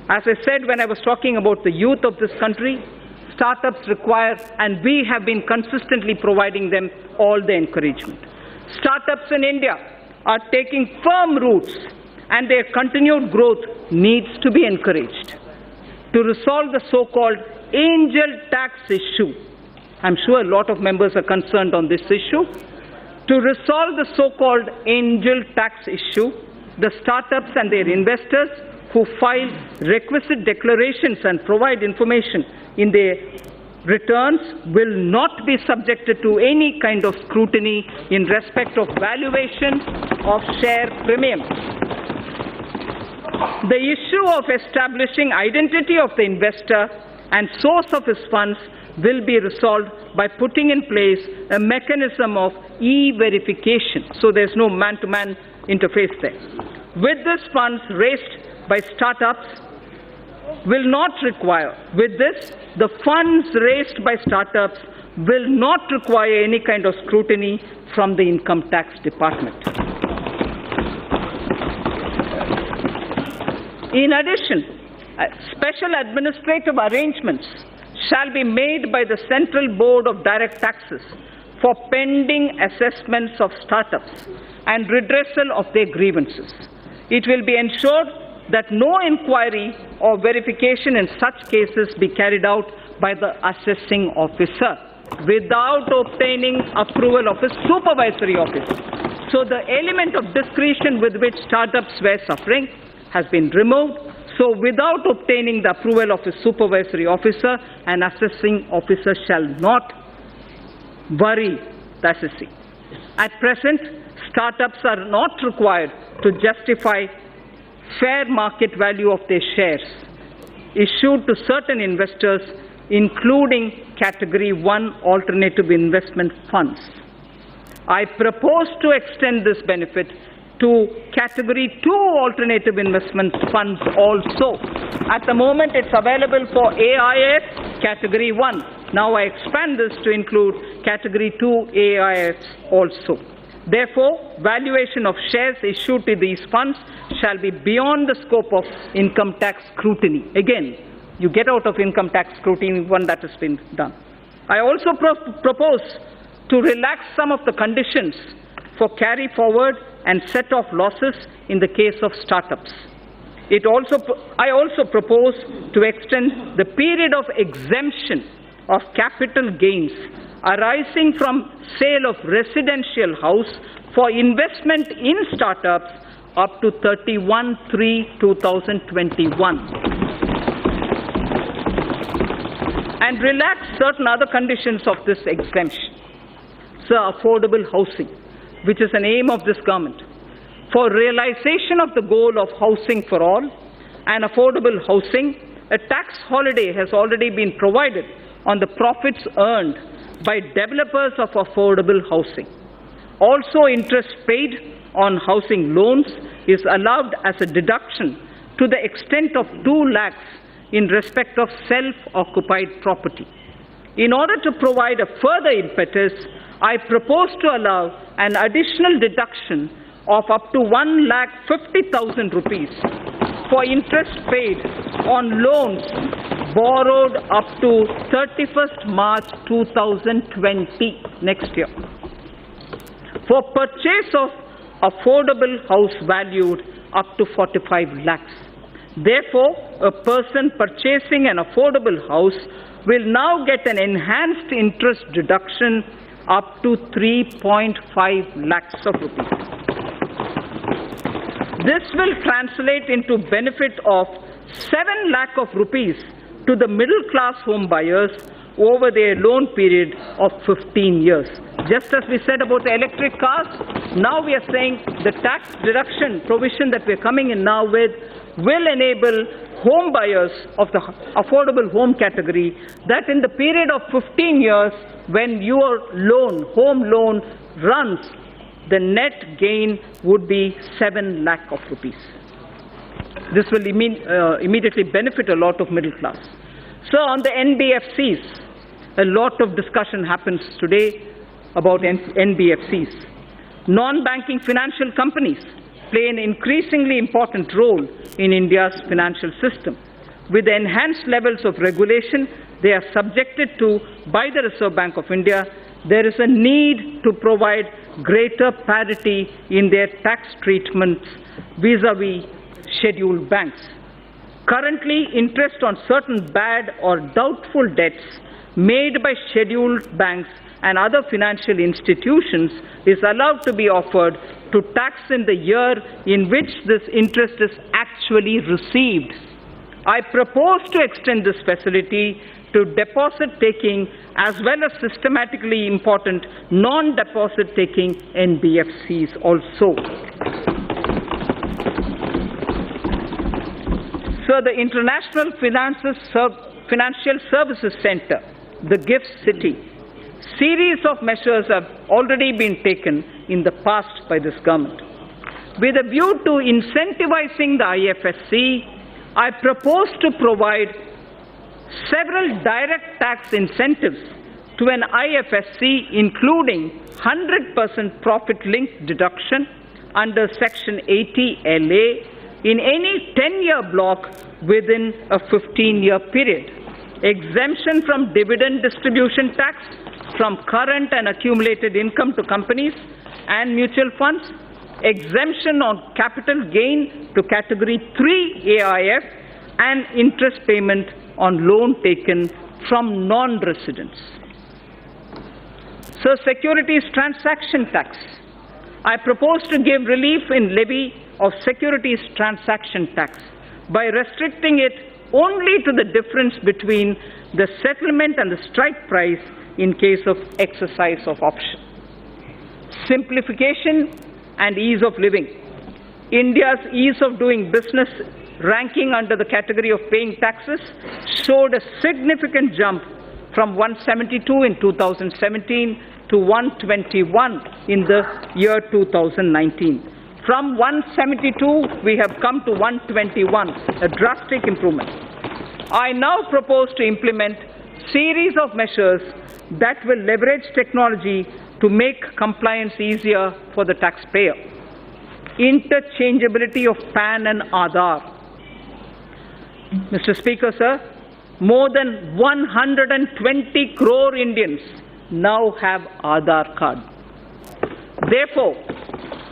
Speaker 1: as I said when I was talking about the youth of this country, startups require, and we have been consistently providing them all the encouragement. Startups in India are taking firm roots and their continued growth needs to be encouraged. To resolve the so-called angel tax issue, I'm sure a lot of members are concerned on this issue. To resolve the so-called angel tax issue, the startups and their investors who file requisite declarations and provide information in their returns will not be subjected to any kind of scrutiny in respect of valuation of share premiums. The issue of establishing identity of the investor and source of his funds will be resolved by putting in place a mechanism of e-verification. So there's no man-to-man interface there. With these funds raised by startups will not require, the funds raised by startups will not require any kind of scrutiny from the income tax department. In addition, special administrative arrangements shall be made by the Central Board of Direct Taxes for pending assessments of startups and redressal of their grievances. It will be ensured that no inquiry or verification in such cases be carried out by the assessing officer without obtaining approval of his supervisory office. So the element of discretion with which startups were suffering has been removed. So without obtaining the approval of his supervisory officer, an assessing officer shall not worry the assessee. At present, startups are not required to justify fair market value of their shares issued to certain investors, including Category 1 alternative investment funds. I propose to extend this benefit to Category 2 alternative investment funds also. At the moment, it's available for AIF Category 1. Now I expand this to include Category 2 AIFs also. Therefore, valuation of shares issued to these funds shall be beyond the scope of income tax scrutiny. Again, you get out of income tax scrutiny when that has been done. I also propose to relax some of the conditions for carry forward and set off losses in the case of startups. I also propose to extend the period of exemption of capital gains arising from sale of residential house for investment in startups up to 31/3/2021. And relax certain other conditions of this exemption. So, affordable housing, which is an aim of this government. For realization of the goal of housing for all and affordable housing, a tax holiday has already been provided on the profits earned by developers of affordable housing. Also, interest paid on housing loans is allowed as a deduction to the extent of 2 lakhs in respect of self-occupied property. In order to provide a further impetus, I propose to allow an additional deduction of up to 1,50,000 rupees for interest paid on loans borrowed up to 31st March 2020, next year, for purchase of affordable house valued up to 45 lakhs. Therefore, a person purchasing an affordable house will now get an enhanced interest deduction up to 3.5 lakhs of rupees. This will translate into benefit of 7 lakh of rupees to the middle class home buyers over their loan period of 15 years. Just as we said about the electric cars, now we are saying the tax deduction provision that we are coming in now with will enable home buyers of the affordable home category that in the period of 15 years, when your home loan runs, the net gain would be 7 lakh of rupees. This will immediately benefit a lot of middle class. So on the NBFCs, a lot of discussion happens today about NBFCs. Non-banking financial companies play an increasingly important role in India's financial system. With enhanced levels of regulation they are subjected to by the Reserve Bank of India, there is a need to provide greater parity in their tax treatments vis-à-vis scheduled banks. Currently, interest on certain bad or doubtful debts made by scheduled banks and other financial institutions is allowed to be offered to tax in the year in which this interest is actually received. I propose to extend this facility to deposit-taking as well as systematically important non-deposit-taking NBFCs also. So the International Financial Services Center, the GIFT City, series of measures have already been taken in the past by this government. With a view to incentivizing the IFSC, I propose to provide several direct tax incentives to an IFSC, including 100% profit-linked deduction under Section 80LA in any 10-year block within a 15-year period, exemption from dividend distribution tax from current and accumulated income to companies and mutual funds, exemption on capital gain to Category 3 AIF, and interest payment on loan taken from non-residents. So, securities transaction tax. I propose to give relief in levy of securities transaction tax by restricting it only to the difference between the settlement and the strike price in case of exercise of option. Simplification and ease of living. India's ease of doing business ranking under the category of paying taxes showed a significant jump from 172 in 2017 to 121 in the year 2019. From 172, we have come to 121, a drastic improvement. I now propose to implement series of measures that will leverage technology to make compliance easier for the taxpayer. Interchangeability of PAN and Aadhaar. Mr. Speaker, sir, more than 120 crore Indians now have Aadhaar card. Therefore,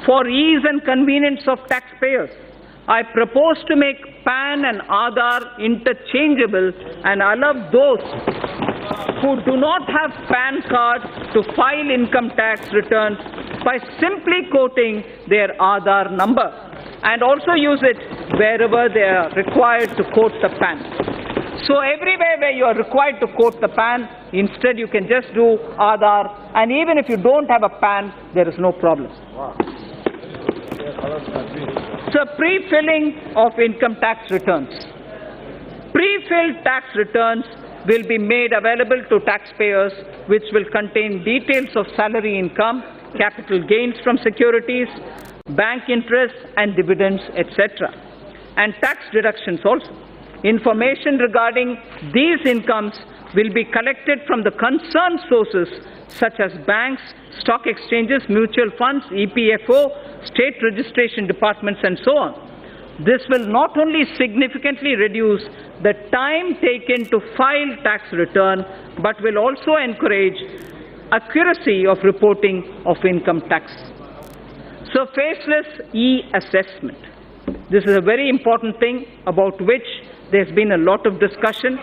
Speaker 1: for ease and convenience of taxpayers, I propose to make PAN and Aadhaar interchangeable and allow those who do not have PAN cards to file income tax returns by simply quoting their Aadhaar number, and also use it wherever they are required to quote the PAN. So everywhere where you are required to quote the PAN, instead you can just do Aadhaar, and even if you don't have a PAN, there is no problem. So pre-filling of income tax returns. Pre-filled tax returns will be made available to taxpayers, which will contain details of salary income, capital gains from securities, bank interest and dividends, etc., and tax deductions also. Information regarding these incomes will be collected from the concerned sources such as banks, stock exchanges, mutual funds, EPFO, state registration departments, and so on. This will not only significantly reduce the time taken to file tax return, but will also encourage accuracy of reporting of income tax. So, faceless E-Assessment. This is a very important thing about which there's been a lot of discussion.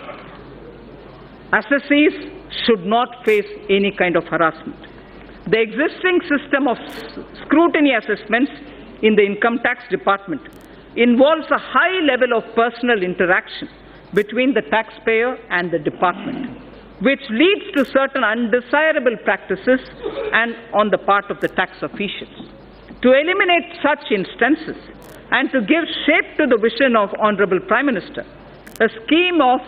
Speaker 1: Assessees should not face any kind of harassment. The existing system of scrutiny assessments in the income tax department involves a high level of personal interaction between the taxpayer and the department, which leads to certain undesirable practices and on the part of the tax officials. To eliminate such instances and to give shape to the vision of Honorable Prime Minister, a scheme of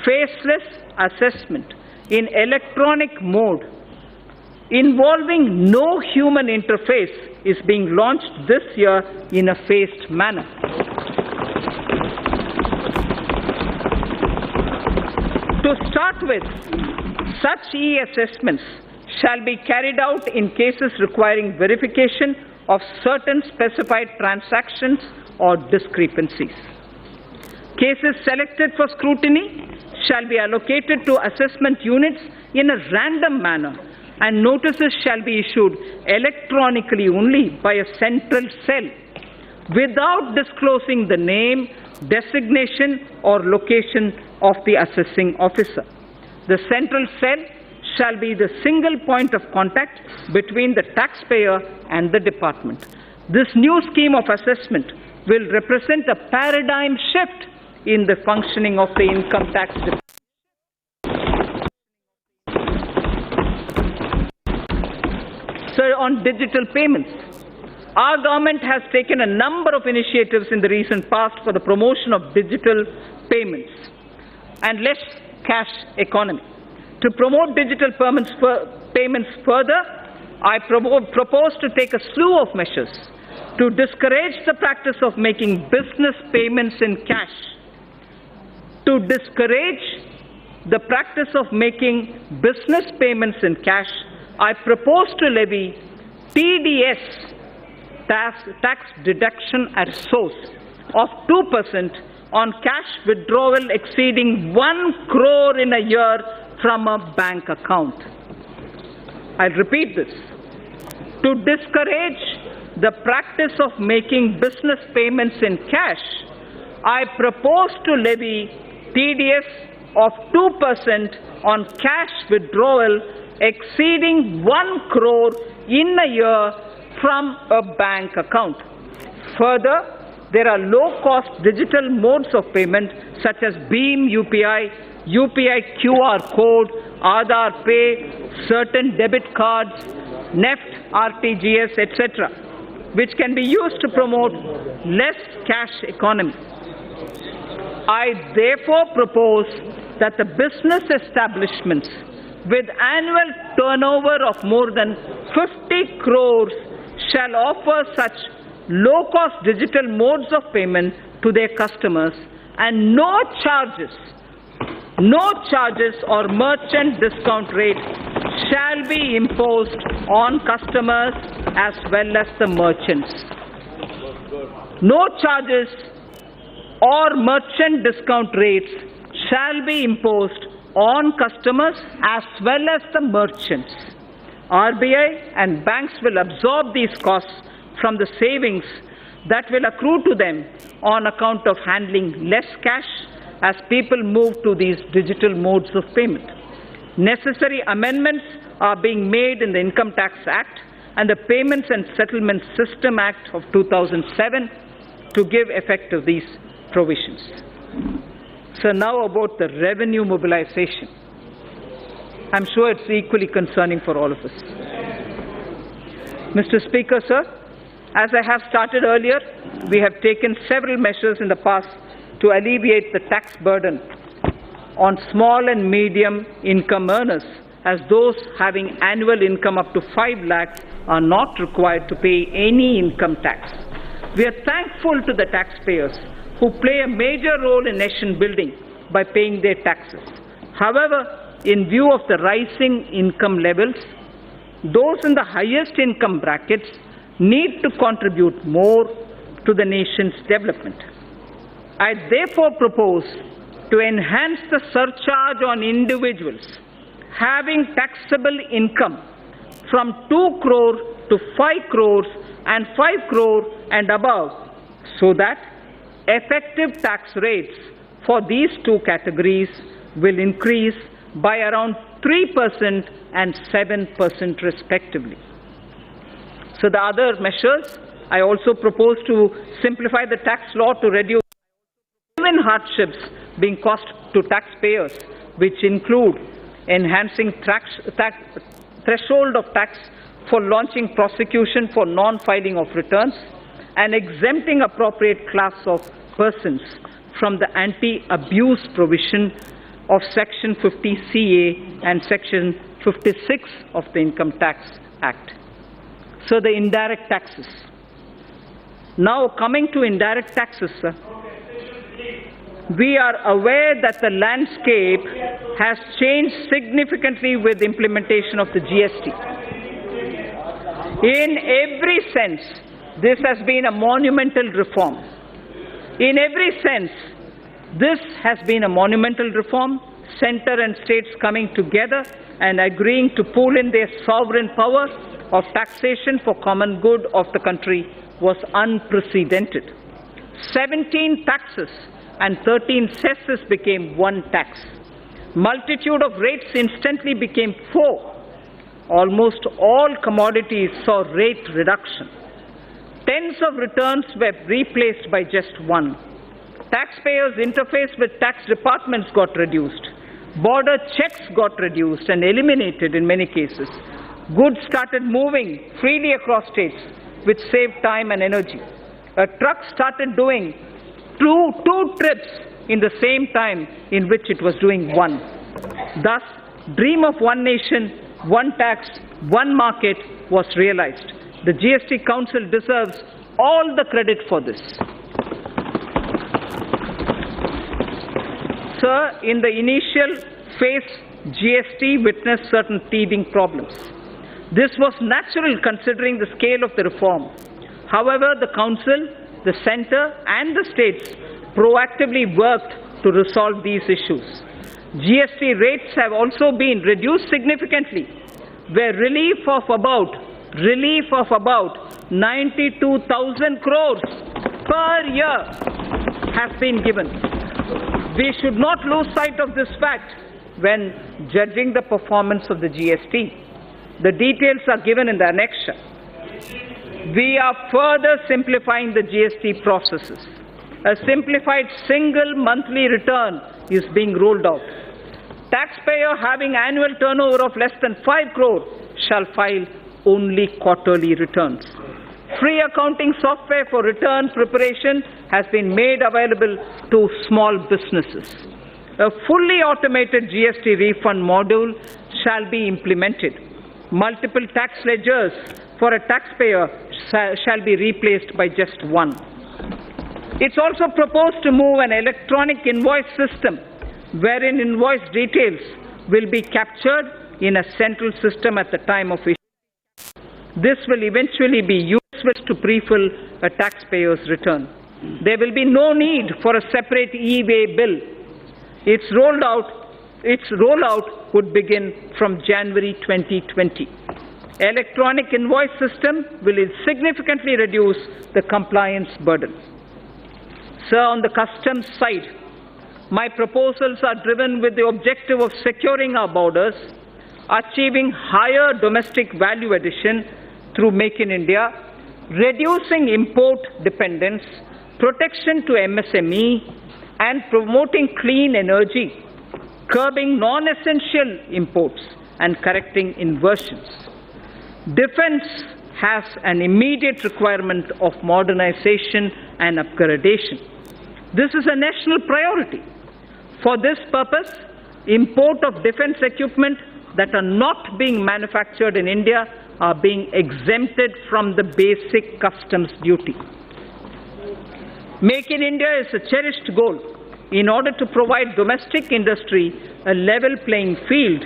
Speaker 1: faceless assessment in electronic mode involving no human interface is being launched this year in a phased manner. To start with, such e-assessments shall be carried out in cases requiring verification of certain specified transactions or discrepancies. Cases selected for scrutiny shall be allocated to assessment units in a random manner, and notices shall be issued electronically only by a central cell without disclosing the name, designation or location of the assessing officer. The central cell shall be the single point of contact between the taxpayer and the department. This new scheme of assessment will represent a paradigm shift in the functioning of the income tax department. So on digital payments, our government has taken a number of initiatives in the recent past for the promotion of digital payments and less cash economy. To promote digital payments further, I propose to take a slew of measures to discourage the practice of making business payments in cash. To discourage the practice of making business payments in cash, I propose to levy TDS, tax deduction at source, of 2% on cash withdrawal exceeding 1 crore in a year from a bank account. I'll repeat this. To discourage the practice of making business payments in cash, I propose to levy TDS of 2% on cash withdrawal exceeding 1 crore in a year from a bank account. Further, there are low-cost digital modes of payment such as Beam UPI, UPI QR code, Aadhaar Pay, certain debit cards, NEFT, RTGS, etc., which can be used to promote less cash economy. I therefore propose that the business establishments with annual turnover of more than 50 crores shall offer such low-cost digital modes of payment to their customers, and no charges or merchant discount rates shall be imposed on customers as well as the merchants. No charges or merchant discount rates shall be imposed on customers as well as the merchants. RBI and banks will absorb these costs from the savings that will accrue to them on account of handling less cash as people move to these digital modes of payment. Necessary amendments are being made in the Income Tax Act and the Payments and Settlement System Act of 2007 to give effect to these provisions. So now about the revenue mobilization. I'm sure it's equally concerning for all of us. Mr. Speaker, sir, as I have started earlier, we have taken several measures in the past to alleviate the tax burden on small and medium income earners, as those having annual income up to 5 lakhs are not required to pay any income tax. We are thankful to the taxpayers who play a major role in nation building by paying their taxes. However, in view of the rising income levels, those in the highest income brackets need to contribute more to the nation's development. I therefore propose to enhance the surcharge on individuals having taxable income from 2 crore to 5 crores and 5 crore and above, so that effective tax rates for these two categories will increase by around 3% and 7% respectively. So the other measures, I also propose to simplify the tax law to reduce genuine hardships being caused to taxpayers, which include enhancing threshold of tax for launching prosecution for non-filing of returns, and exempting appropriate class of persons from the anti-abuse provision of Section 50CA and Section 56 of the Income Tax Act. So the indirect taxes. Now coming to indirect taxes, sir. We are aware that the landscape has changed significantly with the implementation of the GST. In every sense, this has been a monumental reform. In every sense, this has been a monumental reform, center and states coming together and agreeing to pool in their sovereign power of taxation for common good of the country was unprecedented. 17 taxes and 13 cesses became one tax. Multitude of rates instantly became 4. Almost all commodities saw rate reduction. Tens of returns were replaced by just one. Taxpayers' interface with tax departments got reduced. Border checks got reduced and eliminated in many cases. Goods started moving freely across states, which saved time and energy. A truck started doing two trips in the same time in which it was doing one. Thus, dream of one nation, one tax, one market was realized. The GST Council deserves all the credit for this. Sir, in the initial phase, GST witnessed certain teething problems. This was natural considering the scale of the reform. However, the Council, the Centre and the states proactively worked to resolve these issues. GST rates have also been reduced significantly, where relief of about 92,000 crores per year has been given. We should not lose sight of this fact when judging the performance of the GST. The details are given in the annexure. We are further simplifying the GST processes. A simplified single monthly return is being rolled out. Taxpayer having annual turnover of less than 5 crore shall file only quarterly returns. Free accounting software for return preparation has been made available to small businesses. A fully automated GST refund module shall be implemented. multiple tax ledgers for a taxpayer shall be replaced by just one. It's also proposed to move an electronic invoice system wherein invoice details will be captured in a central system at the time of issue. This will eventually be useful to pre-fill a taxpayer's return. There will be no need for a separate e-way bill. Its rollout would begin from January 2020. Electronic invoice system will significantly reduce the compliance burden. Sir, on the customs side, my proposals are driven with the objective of securing our borders, achieving higher domestic value addition through Make in India, reducing import dependence, protection to MSME, and promoting clean energy, curbing non-essential imports, and correcting inversions. Defense has an immediate requirement of modernization and upgradation. This is a national priority. For this purpose, import of defense equipment that are not being manufactured in India are being exempted from the basic customs duty. Make in India is a cherished goal. In order to provide domestic industry a level playing field,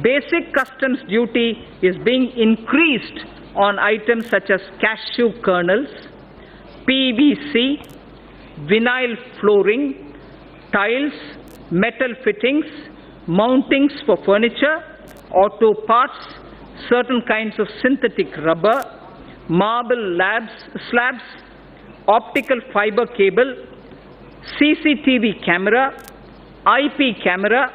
Speaker 1: basic customs duty is being increased on items such as cashew kernels, PVC, vinyl flooring, tiles, metal fittings, mountings for furniture, auto parts, certain kinds of synthetic rubber, marble slabs, optical fiber cable, CCTV camera, IP camera,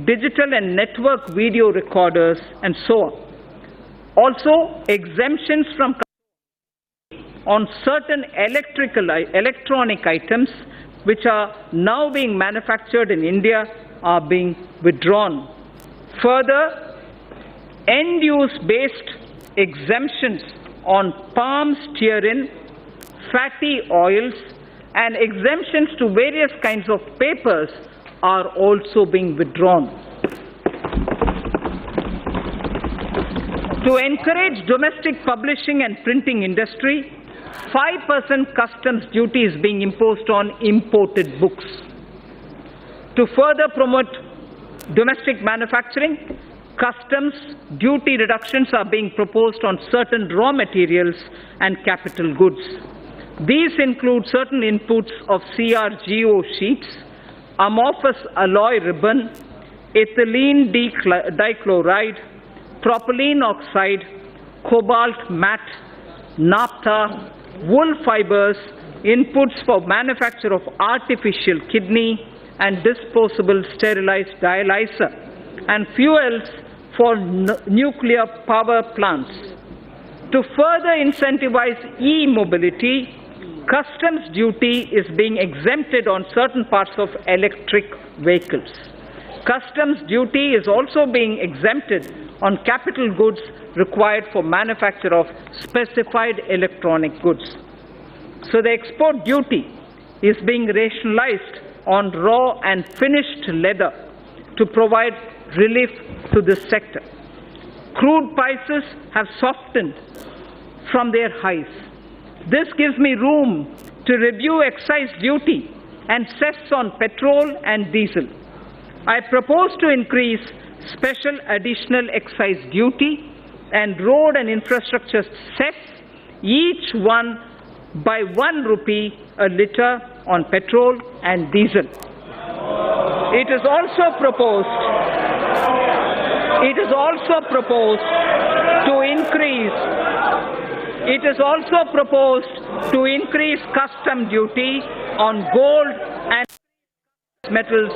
Speaker 1: digital and network video recorders, and so on. Also, exemptions from on certain electronic items which are now being manufactured in India are being withdrawn. Further, end-use based exemptions on palm stearin, fatty oils, and exemptions to various kinds of papers are also being withdrawn. To encourage domestic publishing and printing industry, 5% customs duty is being imposed on imported books. To further promote domestic manufacturing, customs duty reductions are being proposed on certain raw materials and capital goods. These include certain inputs of CRGO sheets, amorphous alloy ribbon, ethylene dichloride, propylene oxide, cobalt matte, naphtha, wool fibers, inputs for manufacture of artificial kidney and disposable sterilized dialyzer, and fuels for nuclear power plants. To further incentivize e-mobility, customs duty is being exempted on certain parts of electric vehicles. Customs duty is also being exempted on capital goods required for manufacture of specified electronic goods. So the export duty is being rationalized on raw and finished leather to provide relief to this sector. Crude prices have softened from their highs. This gives me room to review excise duty and cess on petrol and diesel. I propose to increase special additional excise duty and road and infrastructure cess, each one by 1 rupee a litre on petrol and diesel. It is also proposed to increase custom duty on gold and metals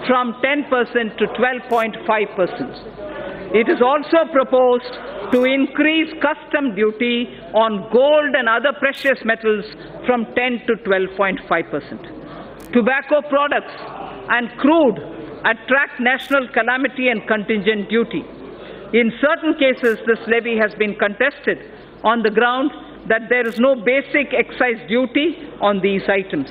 Speaker 1: from 10% to 12.5%. It is also proposed to increase custom duty on gold and other precious metals from 10 to 12.5%. Tobacco products and crude attract national calamity and contingent duty. In certain cases, this levy has been contested on the ground that there is no basic excise duty on these items.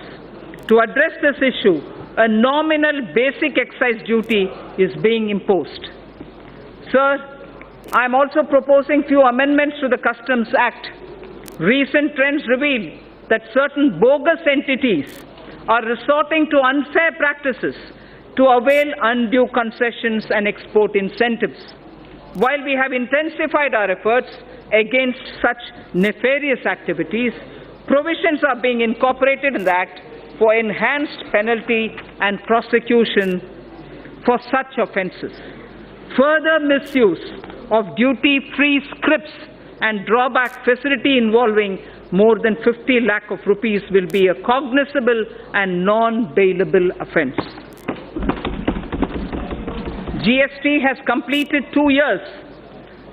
Speaker 1: To address this issue, a nominal basic excise duty is being imposed. Sir, I am also proposing few amendments to the Customs Act. Recent trends reveal that certain bogus entities are resorting to unfair practices to avail undue concessions and export incentives. While we have intensified our efforts against such nefarious activities, provisions are being incorporated in the Act for enhanced penalty and prosecution for such offences. Further misuse of duty-free scrips and drawback facility involving more than 50 lakh of rupees will be a cognizable and non-bailable offence. GST has completed 2 years.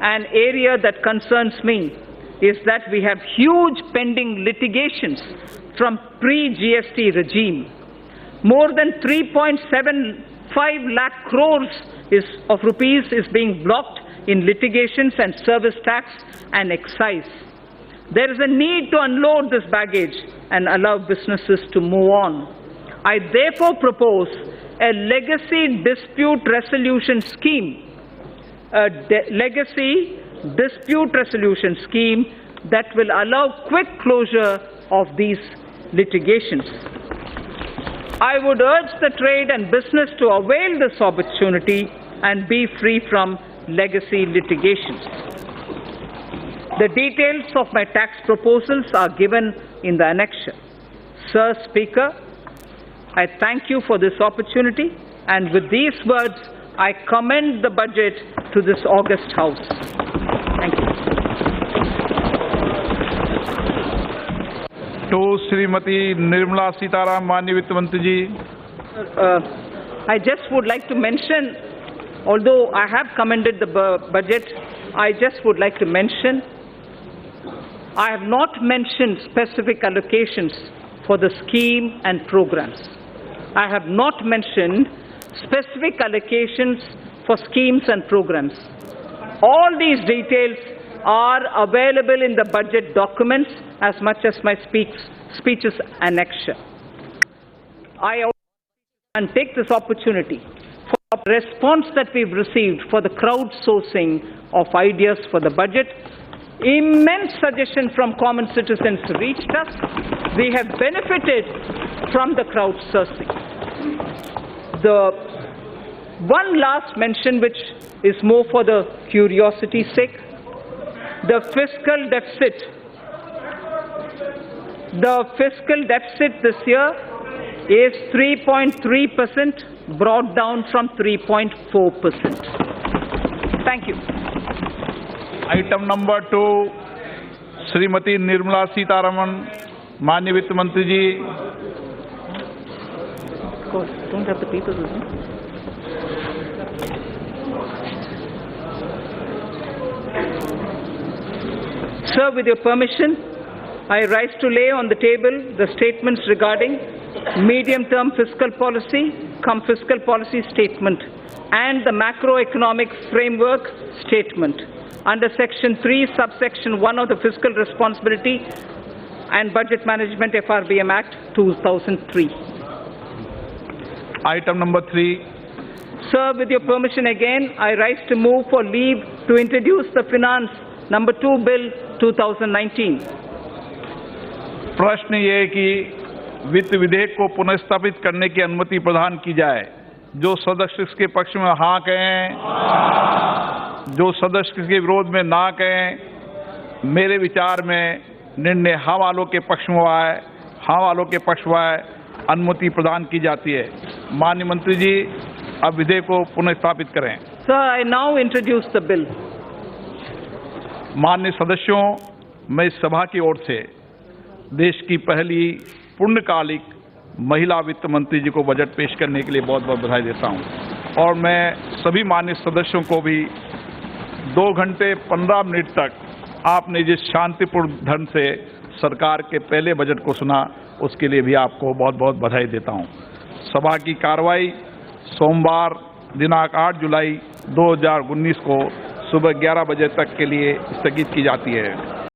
Speaker 1: An area that concerns me is that we have huge pending litigations from pre-GST regime. More than 3.75 lakh crores of rupees is being blocked in litigations and service tax and excise. There is a need to unload this baggage and allow businesses to move on. I therefore propose a legacy dispute resolution scheme, that will allow quick closure of these litigations. I would urge the trade and business to avail this opportunity and be free from legacy litigations. The details of my tax proposals are given in the annexure. Sir Speaker, I thank you for this opportunity, and with these words, I commend the budget to this august House. Thank you.
Speaker 2: To Srimati Nirmala Sitharaman, Manya Vitt Mantri ji.
Speaker 1: I just would like to mention, although I have commended the budget, I just would like to mention, I have not mentioned specific allocations for the scheme and programs. I have not mentioned specific allocations for schemes and programs. All these details are available in the budget documents as much as my speech's annexure. I also and take this opportunity for the response that we've received for the crowdsourcing of ideas for the budget. Immense suggestion from common citizens reached us. We have benefited from the crowdsourcing. The one last mention, which is more for the curiosity's sake, the fiscal deficit. The fiscal deficit this year is 3.3%, brought down from 3.4%. Thank you.
Speaker 2: Item number 2, Srimati Nirmala Sitharaman, Manya Vitt Mantri ji.
Speaker 1: Of course, don't have the papers with me. Sir, with your permission, I rise to lay on the table the statements regarding medium-term fiscal policy, fiscal policy statement, and the macroeconomic framework statement under Section 3, subsection 1 of the Fiscal Responsibility and Budget Management FRBM Act 2003.
Speaker 2: Item number 3.
Speaker 1: Sir, with your permission again, I rise to move for leave to introduce the Finance number 2 Bill 2019.
Speaker 2: प्रश्न ये है कि वित्त विधेयक को पुनर्स्थापित करने की अनुमति प्रदान की जाए। जो सदस्य इसके पक्ष में हाँ कहें, जो सदस्य इसके विरोध में ना कहें। मेरे विचार में निर्णय हाँ वालों के पक्ष में आए, हाँ वालों के पक्ष में आए, अनुमति प्रदान की जाती है। माननीय मंत्री जी, अब विधेयक को पुनर्स्थापित करें।
Speaker 1: Sir, I now introduce the bill.
Speaker 2: माननीय सदस्यों, मैं इस सभा की ओर से देश की पहली पूर्णकालिक महिला वित्त मंत्री जी को बजट पेश करने के लिए बहुत बहुत बधाई देता हूं, और मैं सभी माननीय सदस्यों को भी 2 घंटे 15 मिनट तक आपने जिस शांतिपूर्ण ढंग से सरकार के पहले बजट को सुना, उसके लिए भी आपको बहुत बहुत बधाई देता हूं। सभा की कार्रवाई सोमवार दिनांक 8 जुलाई 2019 को सुबह 11 बजे तक के लिए स्थगित की जाती है।